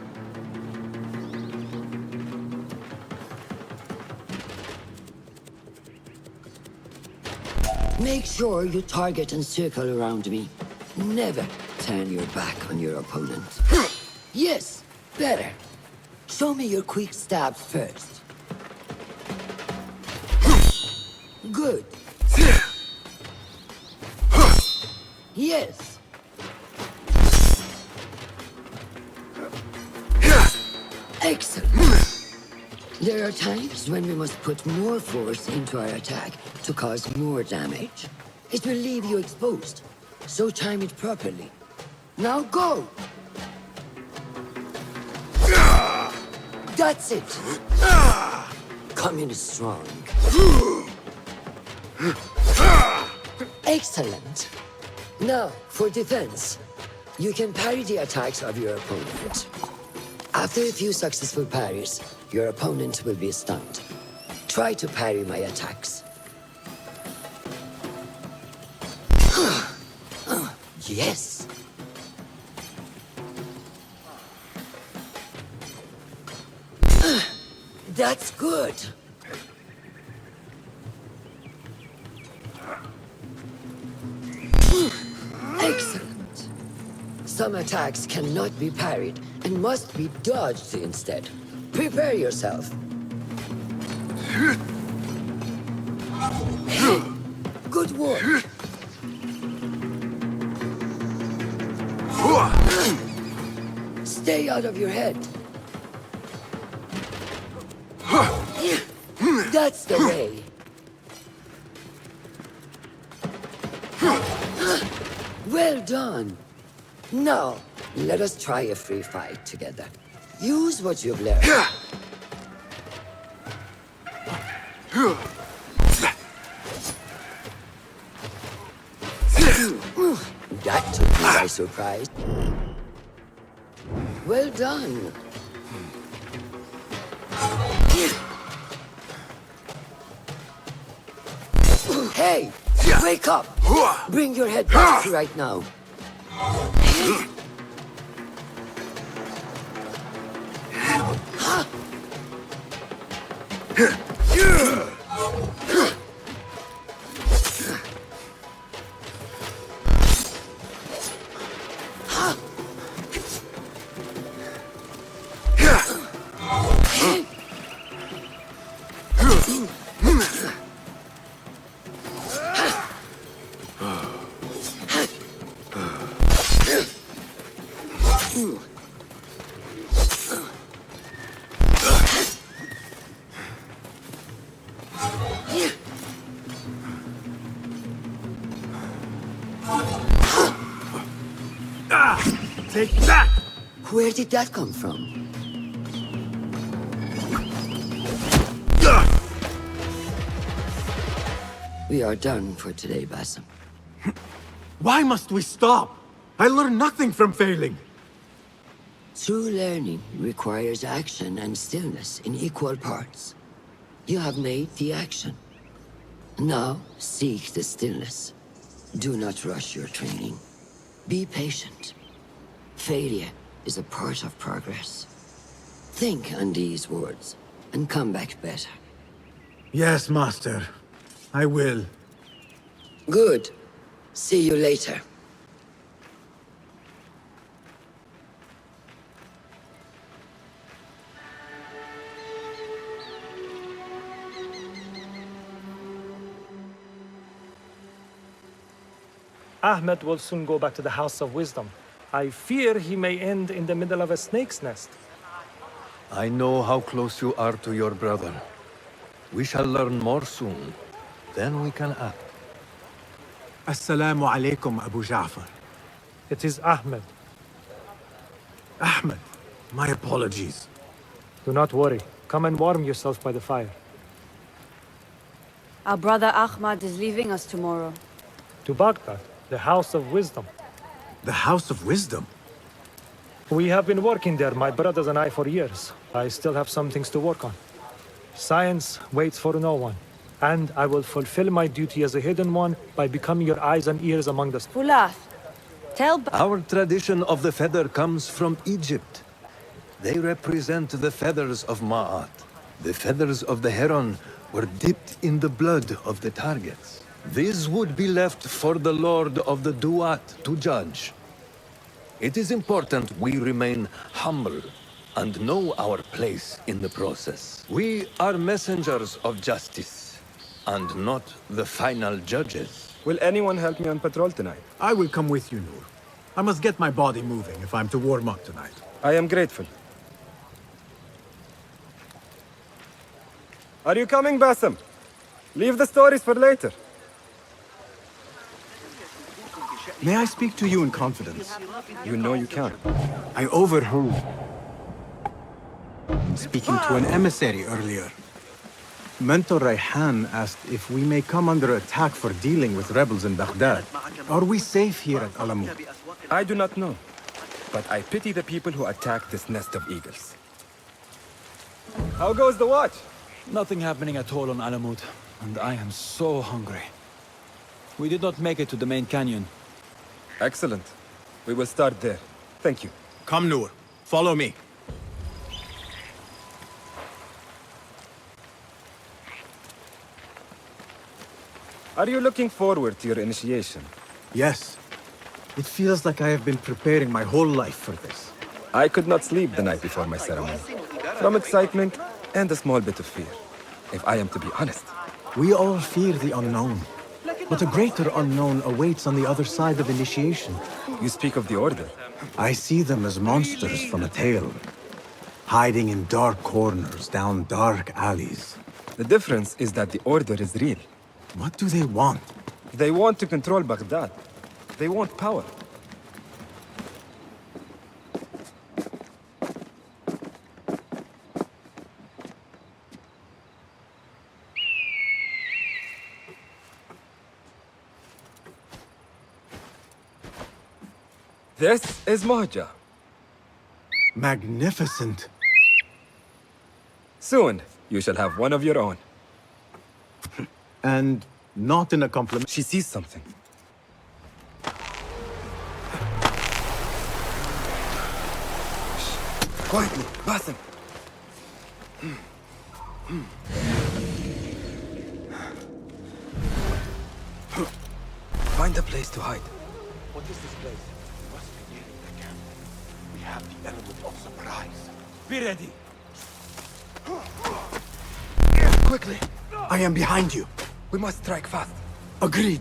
Make sure you target and circle around me. Never turn your back on your opponent. Yes, better. Show me your quick stab first. Good. Yes. Excellent. There are times when we must put more force into our attack to cause more damage. It will leave you exposed, so time it properly. Now go! That's it! Come in strong. Excellent. Now, for defense. You can parry the attacks of your opponent. After a few successful parries, your opponent will be stunned. Try to parry my attacks. Yes! That's good! Excellent! Some attacks cannot be parried and must be dodged instead. Prepare yourself. Good work. Stay out of your head. That's the way. Well done. Now, let us try a free fight together. Use what you've learned. That took me by surprise. Well done. Hey, wake up! Bring your head back right now. Take that! Where did that come from? We are done for today, Bassam. Why must we stop? I learn nothing from failing. True learning requires action and stillness in equal parts. You have made the action. Now, seek the stillness. Do not rush your training. Be patient. Failure is a part of progress. Think on these words, and come back better. Yes, Master. I will. Good. See you later. Ahmed will soon go back to the House of Wisdom. I fear he may end in the middle of a snake's nest. I know how close you are to your brother. We shall learn more soon. Then we can act. Assalamu alaikum, Abu Ja'far. It is Ahmed. Ahmed, my apologies. Do not worry. Come and warm yourself by the fire. Our brother Ahmad is leaving us tomorrow. To Baghdad, the House of Wisdom. The House of Wisdom? We have been working there, my brothers and I, for years. I still have some things to work on. Science waits for no one. And I will fulfill my duty as a hidden one by becoming your eyes and ears among the... Fulath, tell... Our tradition of the feather comes from Egypt. They represent the feathers of Ma'at. The feathers of the heron were dipped in the blood of the targets. This would be left for the Lord of the Duat to judge. It is important we remain humble and know our place in the process. We are messengers of justice, and not the final judges. Will anyone help me on patrol tonight? I will come with you, Noor. I must get my body moving if I'm to warm up tonight. I am grateful. Are you coming, Bassem? Leave the stories for later. May I speak to you in confidence? You know you can. I overheard speaking to an emissary earlier. Mentor Rayhan asked if we may come under attack for dealing with rebels in Baghdad. Are we safe here at Alamut? I do not know, but I pity the people who attack this nest of eagles. How goes the watch? Nothing happening at all on Alamut, and I am so hungry. We did not make it to the main canyon. Excellent. We will start there. Thank you. Come, Noor. Follow me. Are you looking forward to your initiation? Yes. It feels like I have been preparing my whole life for this. I could not sleep the night before my ceremony. From excitement and a small bit of fear, if I am to be honest. We all fear the unknown. But a greater unknown awaits on the other side of initiation. You speak of the Order. I see them as monsters from a tale, hiding in dark corners, down dark alleys. The difference is that the Order is real. What do they want? They want to control Baghdad. They want power. This is Mahja. Magnificent. Soon, you shall have one of your own. And not in a compliment. She sees something. Shh. Quietly, Bassem. Find a place to hide. What is this place? We must be near the camp. We have the element of surprise. Be ready. Quickly. I am behind you. We must strike fast. Agreed.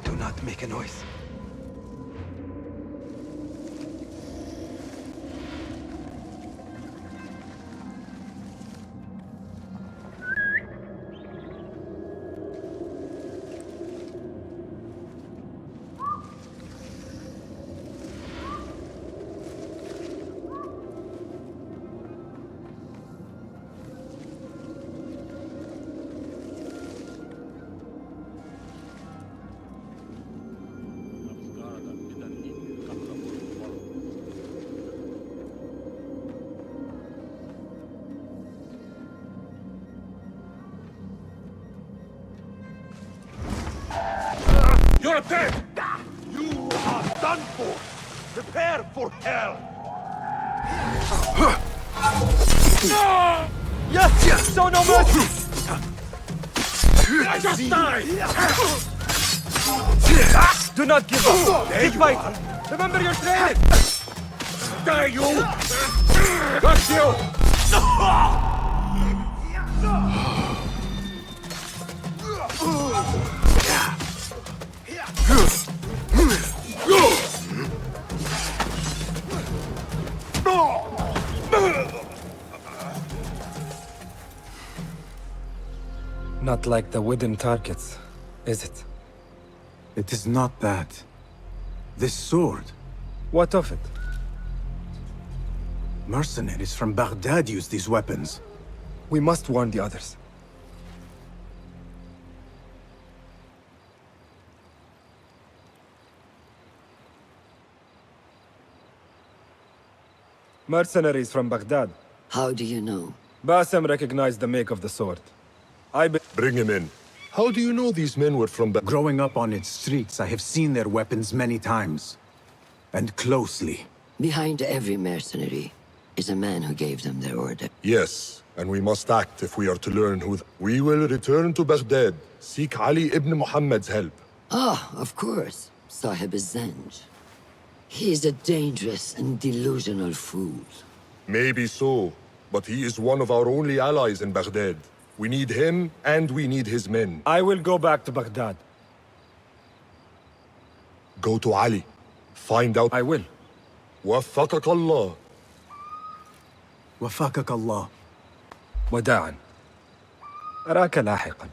Do not make a noise. You're dead! You are done for! Prepare for hell! Yes! Show no mercy! Just die! Do not give up! Keep fighting! Remember your training! After you! Got you! Not like the wooden targets, is it? It is not that. This sword. What of it? Mercenaries from Baghdad use these weapons. We must warn the others. Mercenaries from Baghdad. How do you know? Bassem recognized the make of the sword. Bring him in. How do you know these men were from Growing up on its streets, I have seen their weapons many times. And closely. Behind every mercenary is a man who gave them their order. Yes, and we must act if we are to learn who... We will return to Baghdad, seek Ali ibn Muhammad's help. Ah, of course. Sahib is Zanj. He is a dangerous and delusional fool. Maybe so, but he is one of our only allies in Baghdad. We need him, and we need his men. I will go back to Baghdad. Go to Ali. Find out... I will. وفقك الله. وفقك الله. وداعا. أراك لاحقا.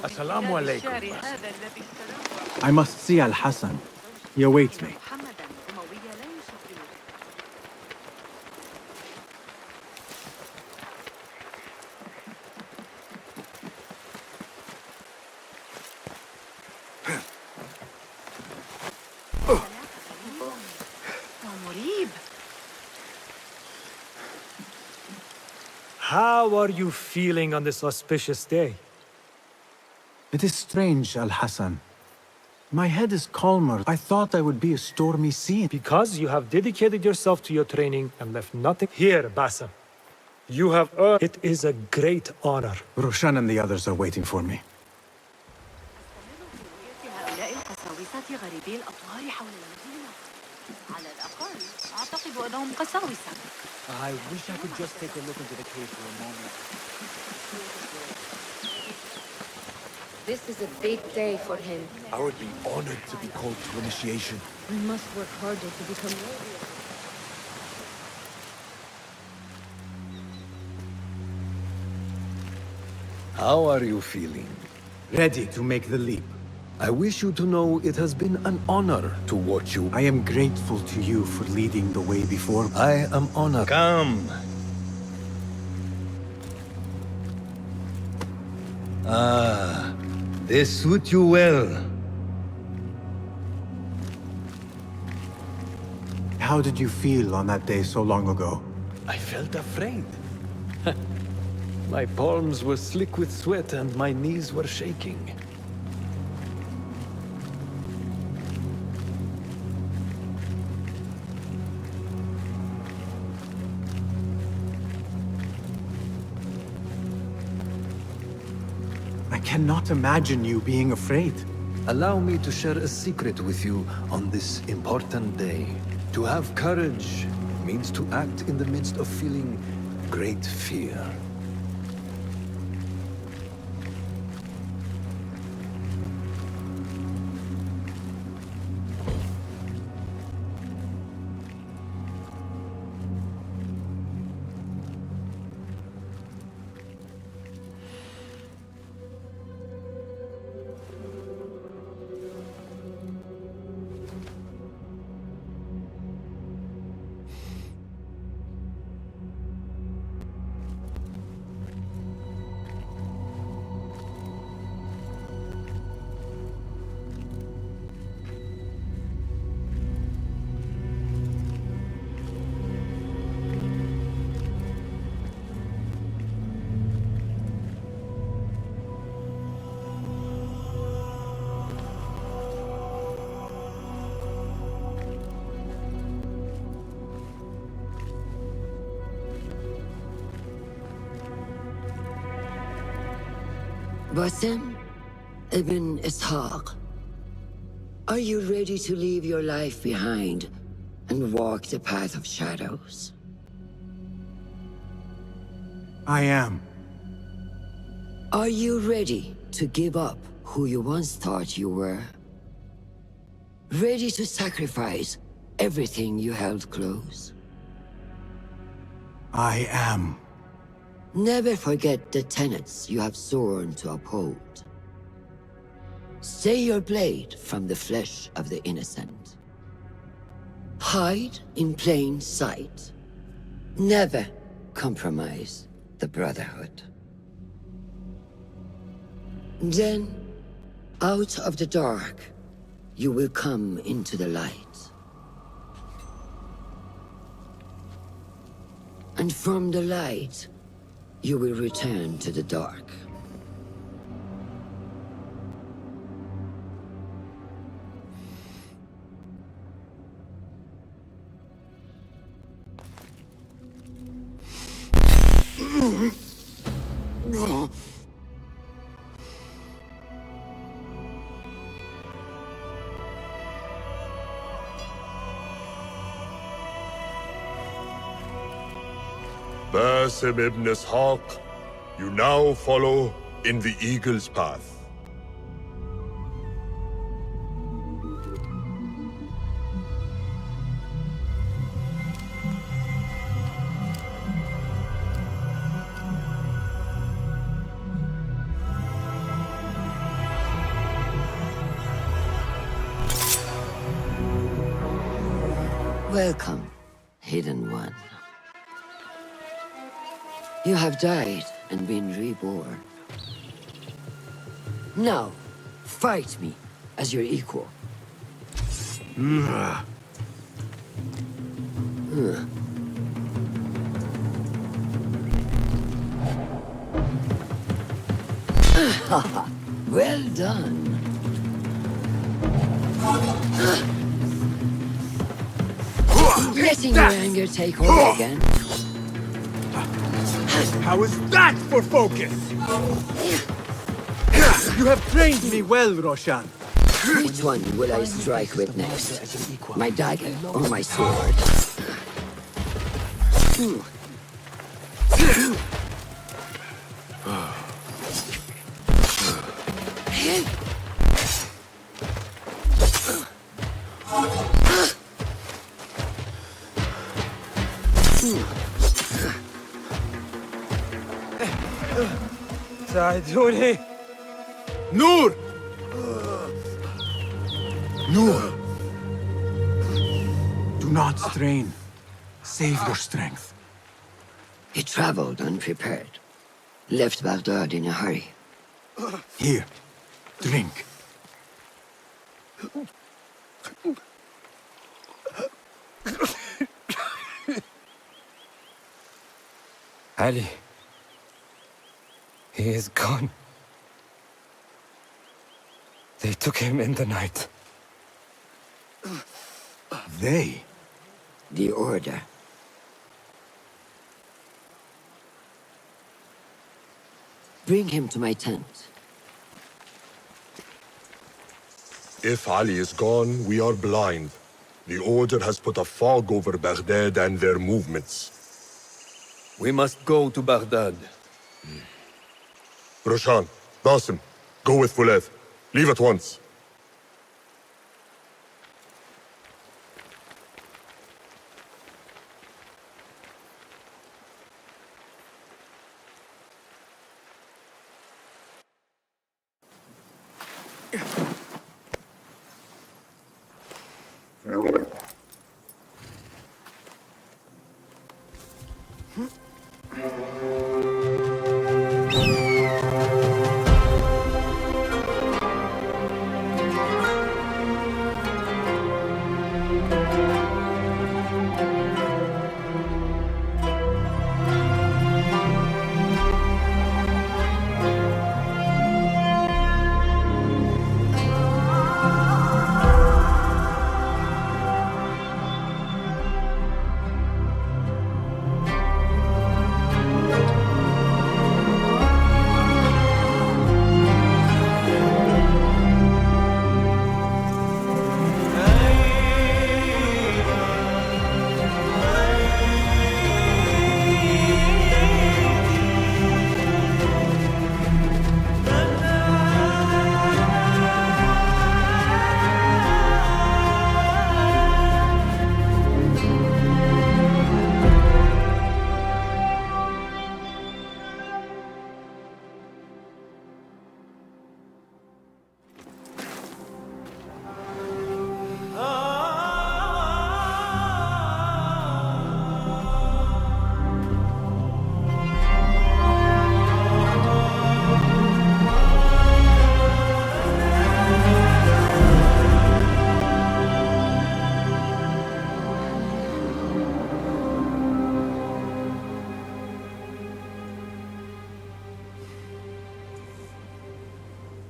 Assalamu alaikum. I must see Al-Hassan. He awaits me. How are you feeling on this auspicious day? It is strange, Al-Hassan. My head is calmer. I thought I would be a stormy sea. Because you have dedicated yourself to your training and left nothing. Here, Bassem. You have earned it. Is a great honor. Roshan and the others are waiting for me. هؤلاء القساوسة غريبي الأطوار حول المدينة. على الأقل أعتقد أنهم قساوسة. I wish I could just take a look into the cave for a moment. This is a big day for him. I would be honored to be called to initiation. We must work harder to become warriors. How are you feeling? Ready to make the leap. I wish you to know it has been an honor to watch you. I am grateful to you for leading the way before. I am honored. Come. Ah, they suit you well. How did you feel on that day so long ago? I felt afraid. My palms were slick with sweat and my knees were shaking. I cannot imagine you being afraid. Allow me to share a secret with you on this important day. To have courage means to act in the midst of feeling great fear. Basim ibn Ishaq, are you ready to leave your life behind and walk the path of shadows? I am. Are you ready to give up who you once thought you were? Ready to sacrifice everything you held close? I am. Never forget the tenets you have sworn to uphold. Stay your blade from the flesh of the innocent. Hide in plain sight. Never compromise the Brotherhood. Then, out of the dark, you will come into the light. And from the light, you will return to the dark. Basim ibn Ishaq, you now follow in the Eagle's path. Welcome, Hidden One. You have died and been reborn. Now, fight me as your equal. Well done. Letting your anger take over again. How is that for focus? You have trained me well, Roshan. Which one will I strike with next? My dagger or my sword? ساعدوني. Noor! Noor! Do not strain. Save your strength. He traveled unprepared. Left Baghdad in a hurry. Here, drink. Ali. He is gone. They took him in the night. They? The Order. Bring him to my tent. If Ali is gone, we are blind. The Order has put a fog over Baghdad and their movements. We must go to Baghdad. Roshan, Basim, go with Fulad. Leave at once.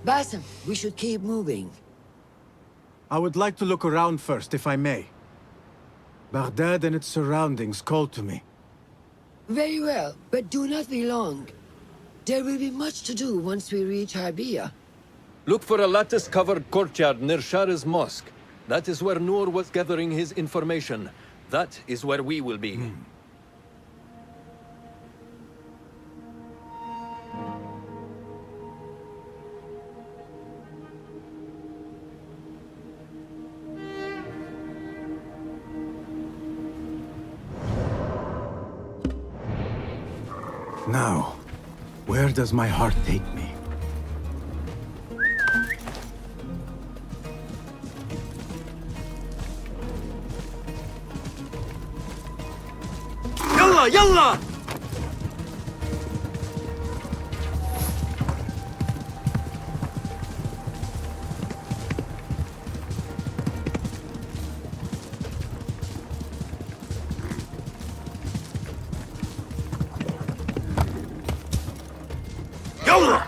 Basim, we should keep moving. I would like to look around first, if I may. Baghdad and its surroundings call to me. Very well, but do not be long. There will be much to do once we reach Harbiya. Look for a lattice-covered courtyard near Shah's mosque. That is where Noor was gathering his information. That is where we will be. Now, where does my heart take me? Yalla, yalla! Yalla!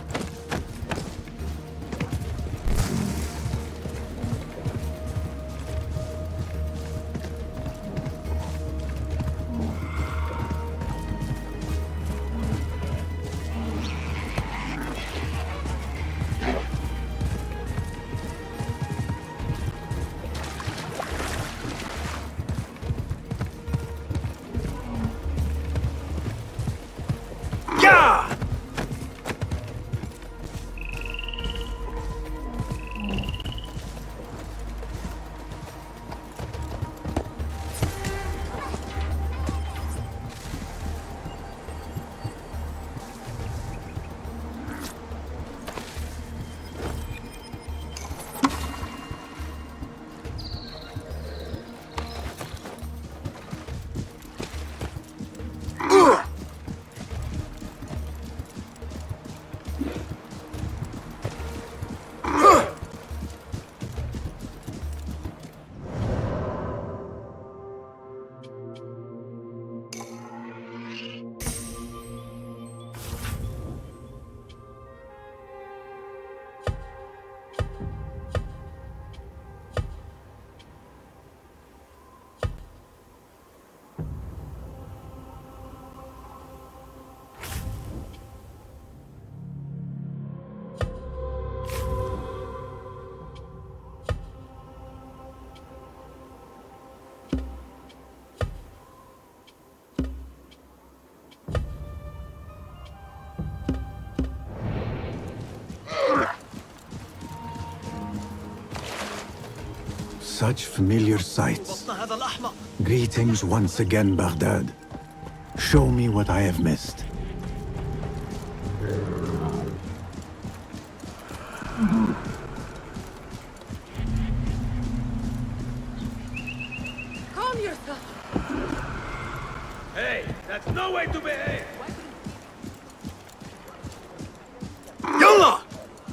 such familiar sights. Greetings once again, Baghdad. Show me what I have missed. Calm yourself. Hey, that's no way to behave! يلا!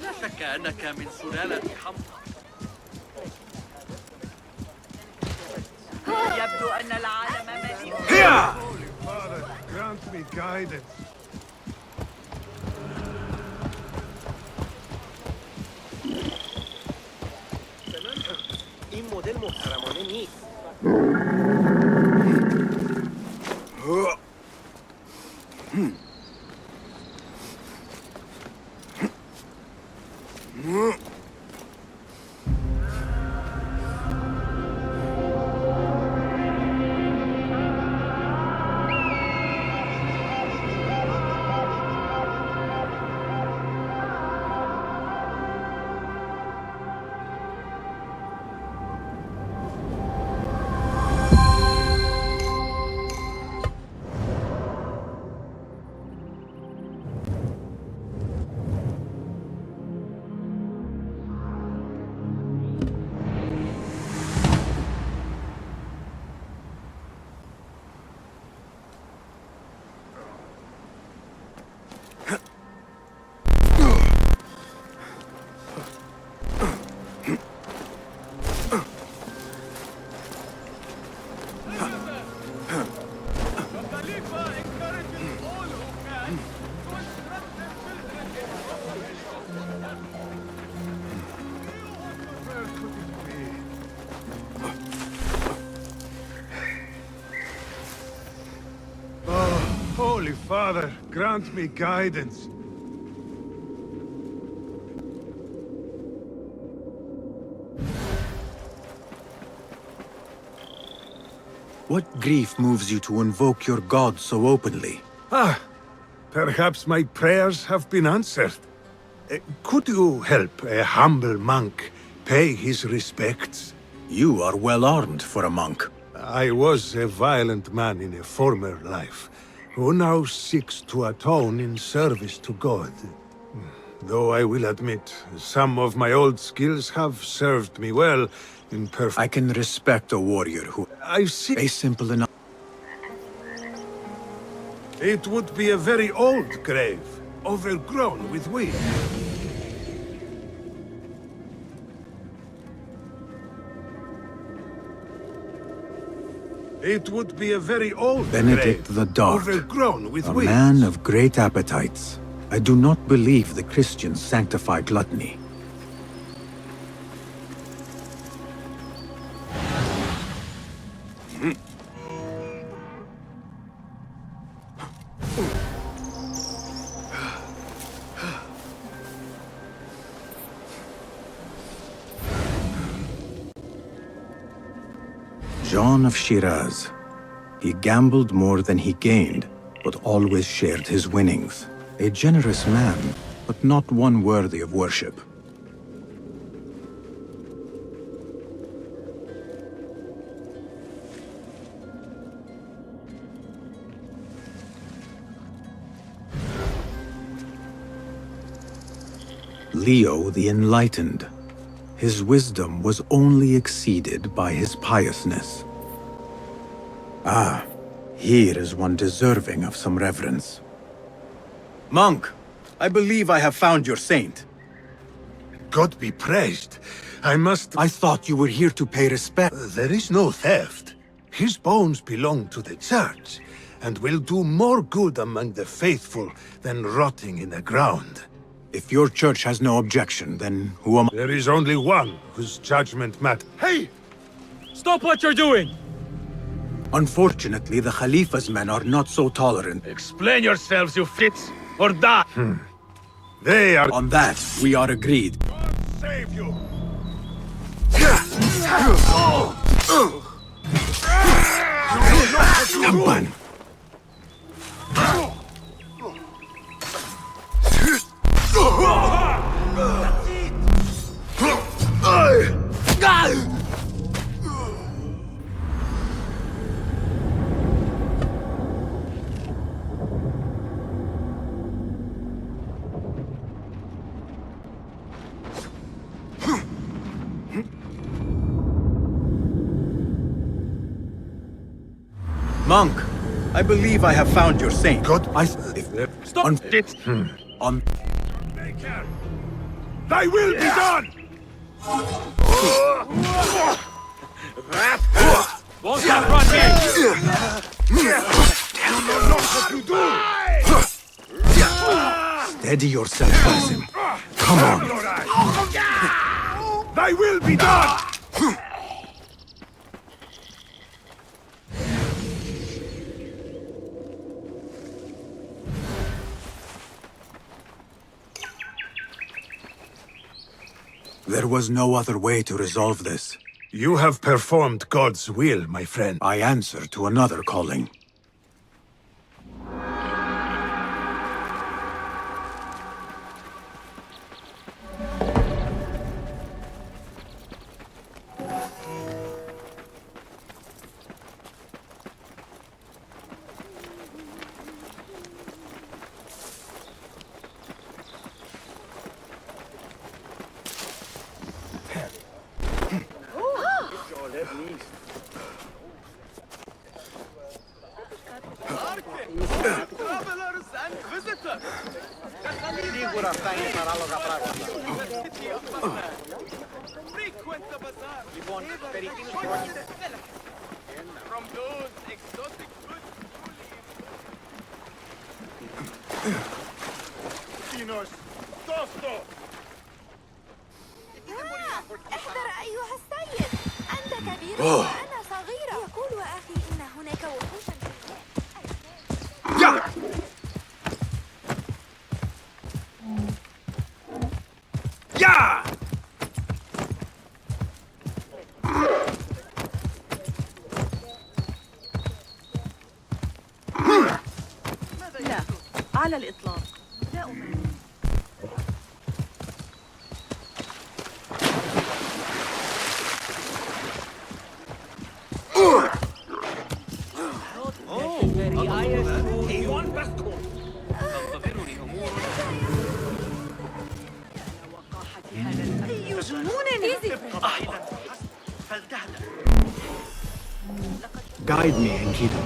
لا شك أنك من سلالة حمقى. يبدو أن العالم مليء. Here! Holy Father, grant me guidance. این مدل محترمانه نیست. Holy Father, grant me guidance. What grief moves you to invoke your god so openly? Perhaps my prayers have been answered. Could you help a humble monk pay his respects? You are well armed for a monk. I was a violent man in a former life, who now seeks to atone in service to God. Though I will admit, some of my old skills have served me well in I can respect a warrior who... I see... A simple enough... It would be a very old grave, overgrown with weeds. It would be a very old Benedict grave, the Dark, overgrown with a weeds. man of great appetites. I do not believe the Christians sanctify gluttony. John of Shiraz. He gambled more than he gained, but always shared his winnings. A generous man, but not one worthy of worship. Leo the Enlightened. His wisdom was only exceeded by his piousness. Ah, here is one deserving of some reverence. Monk, I believe I have found your saint. God be praised. I thought you were here to pay respect. There is no theft. His bones belong to the church, and will do more good among the faithful than rotting in the ground. If your church has no objection, then who am I? There is only one whose judgment matters. Hey! Stop what you're doing! Unfortunately, the Khalifa's men are not so tolerant. Explain yourselves, you fits, or die! They are... On that, we are agreed. Save you! Tampan! Monk, I believe I have found your saint. God, Stop! On Thy will be done! Won't that run Steady yourself, Basim. Come on. Thy will be done! There was no other way to resolve this. You have performed God's will, my friend. I answer to another calling. Travelers and visitors. Frequent the bazaar. From those exotic goods. Dinos, tosto! احذر أيها السيد، أنت كبير وأنا صغيرة. يقول أخي إن هناك وحوشا في لا، على الإطلاق. لا أمل. Guide me, Enkidu.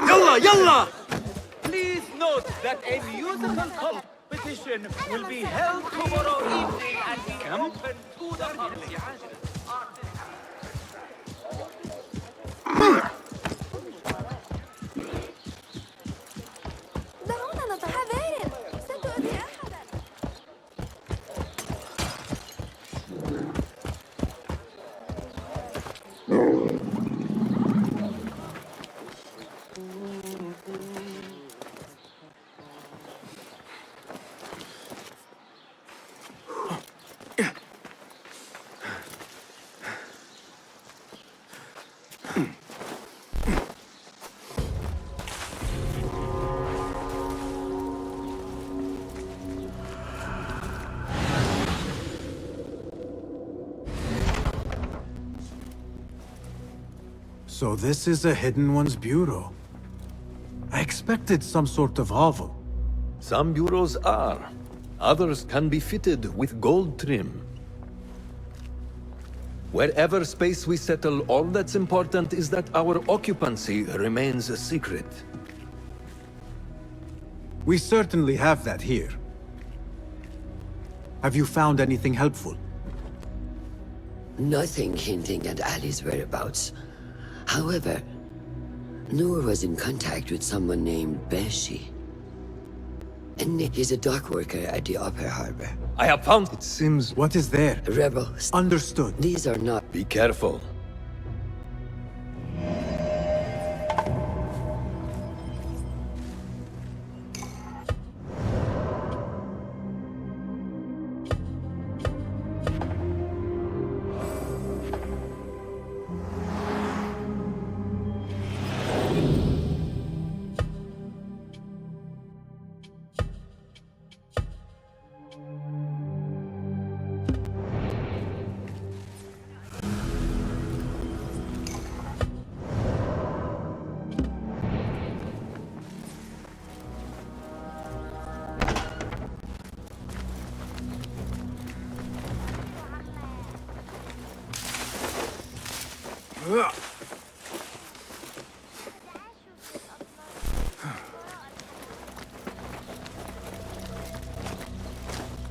Yalla, yalla! Please note that a musical competition will be held tomorrow evening and be open to the public. دعونا نتحذر، ستؤذي أحدا. So this is a Hidden One's bureau. I expected some sort of hovel. Some bureaus are. Others can be fitted with gold trim. Wherever space we settle, all that's important is that our occupancy remains a secret. We certainly have that here. Have you found anything helpful? Nothing hinting at Ali's whereabouts. However, Noor was in contact with someone named Beshi. And Nick is a dock worker at the Upper Harbor. I have found... It seems... What is there? Rebels. Understood. These are not... Be careful.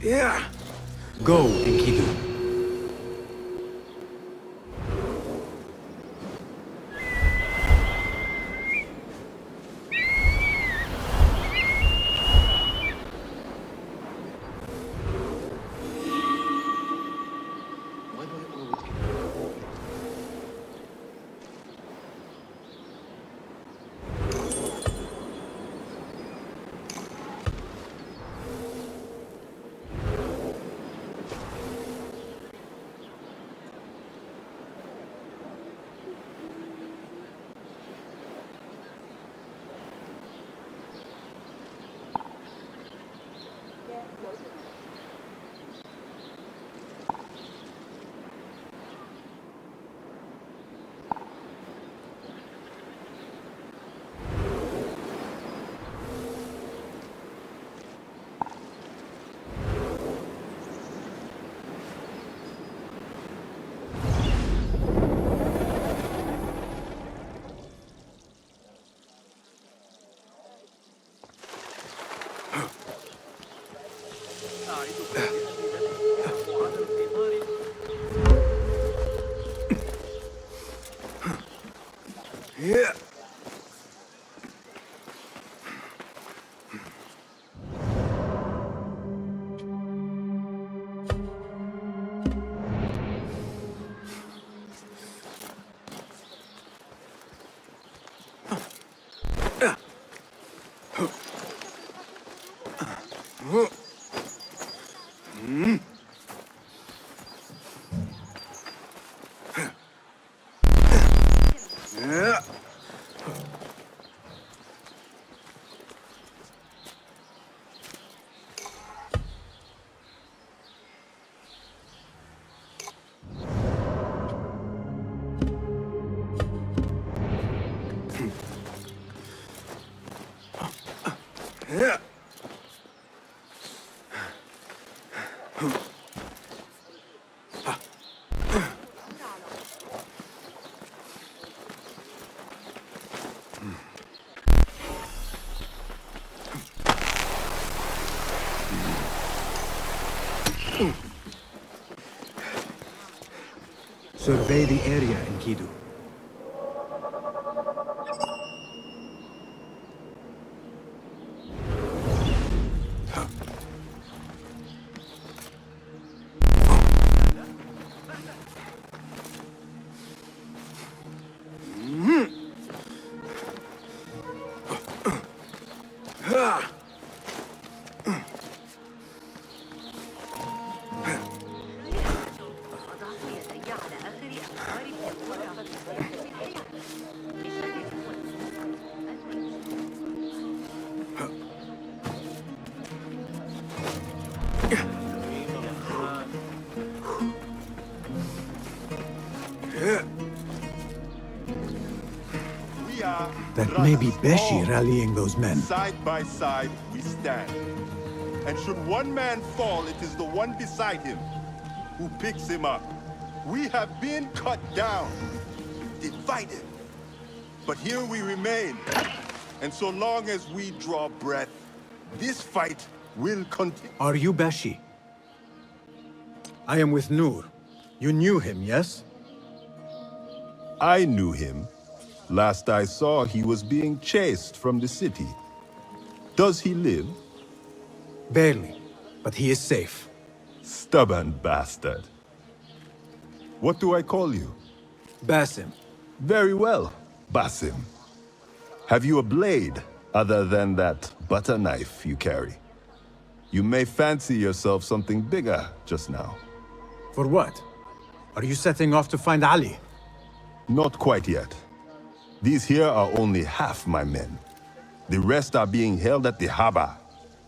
Yeah. Go, Enkidu. Yeah. Yeah. Survey the area, Enkidu. That may be Beshi rallying those men. Side by side, we stand. And should one man fall, it is the one beside him who picks him up. We have been cut down, divided. But here we remain. And so long as we draw breath, this fight will continue. Are you Beshi? I am with Nur. You knew him, yes? I knew him. Last I saw, he was being chased from the city. Does he live? Barely, but he is safe. Stubborn bastard. What do I call you? Basim. Very well, Basim. Have you a blade other than that butter knife you carry? You may fancy yourself something bigger just now. For what? Are you setting off to find Ali? Not quite yet. These here are only half my men. The rest are being held at the harbor,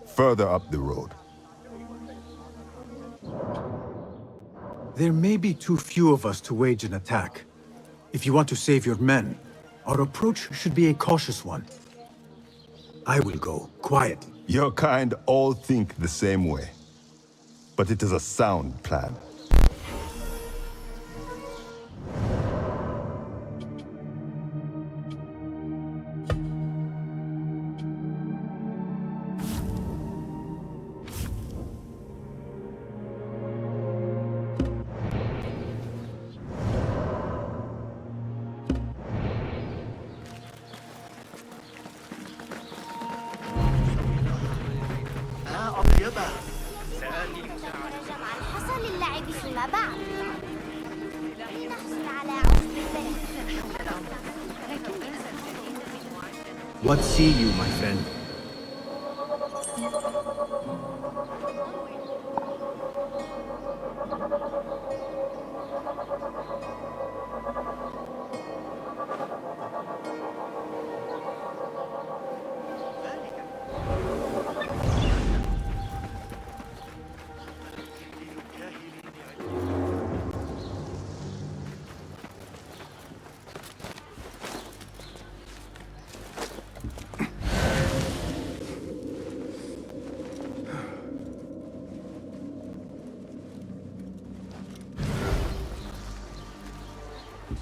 further up the road. There may be too few of us to wage an attack. If you want to save your men, our approach should be a cautious one. I will go, quietly. Your kind all think the same way. But it is a sound plan. What see you, my friend?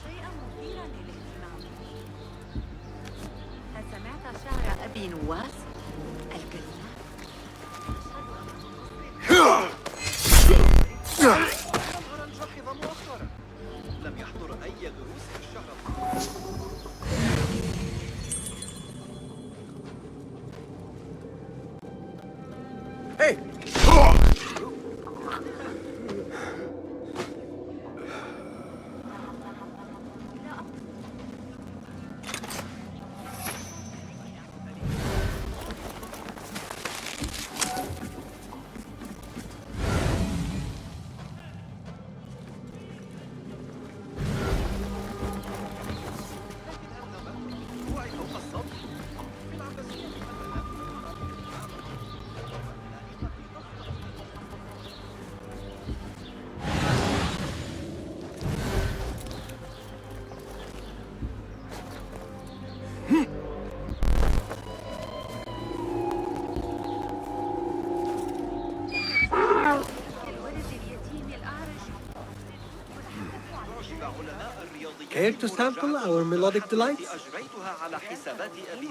شيئا مثيرا للاهتمام. هل سمعت شعر أبي نواس؟ الكلمات مظهرا جحظا مؤخرا. لم يحضر أي دروس في الشهر. Hey! Care to sample our melodic delights? أجريتها على حسابات أبي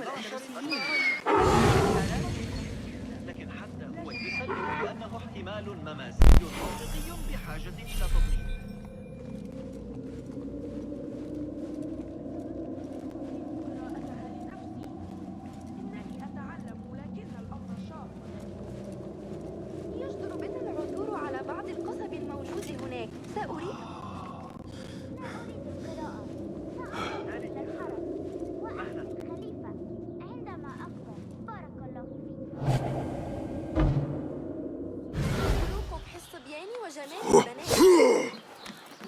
لكن حتى هو يسلم بأنه احتمال مماسي منطقي بحاجة إلى تطبيق. يجدر بنا العثور على بعض القصب الموجود هناك. سأريد ملوك بحس صبياني وجمال البنات.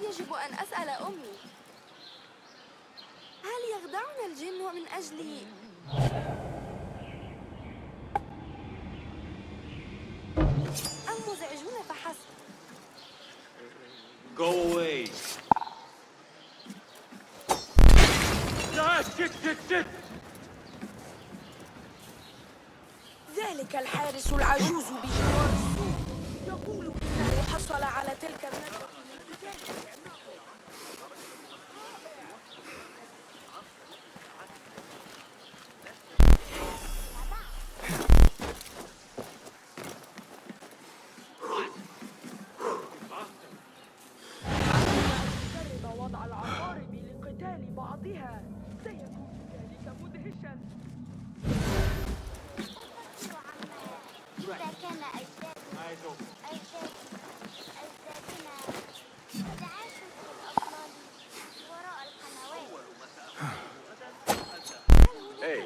يجب أن أسأل أمي. هل يخدعنا الجن من أجل أم مزعجون فحسب؟ Go away. ذلك الحارس العجوز بجوار السوق يقول إنه حصل على تلك الندوة من رجال جرب وضع العقارب لقتال بعضها سيكون ذلك مدهشا. إذا كان أجدادنا قد عاشوا في الأطلال وراء القنوات. Hey.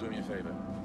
do me a favor.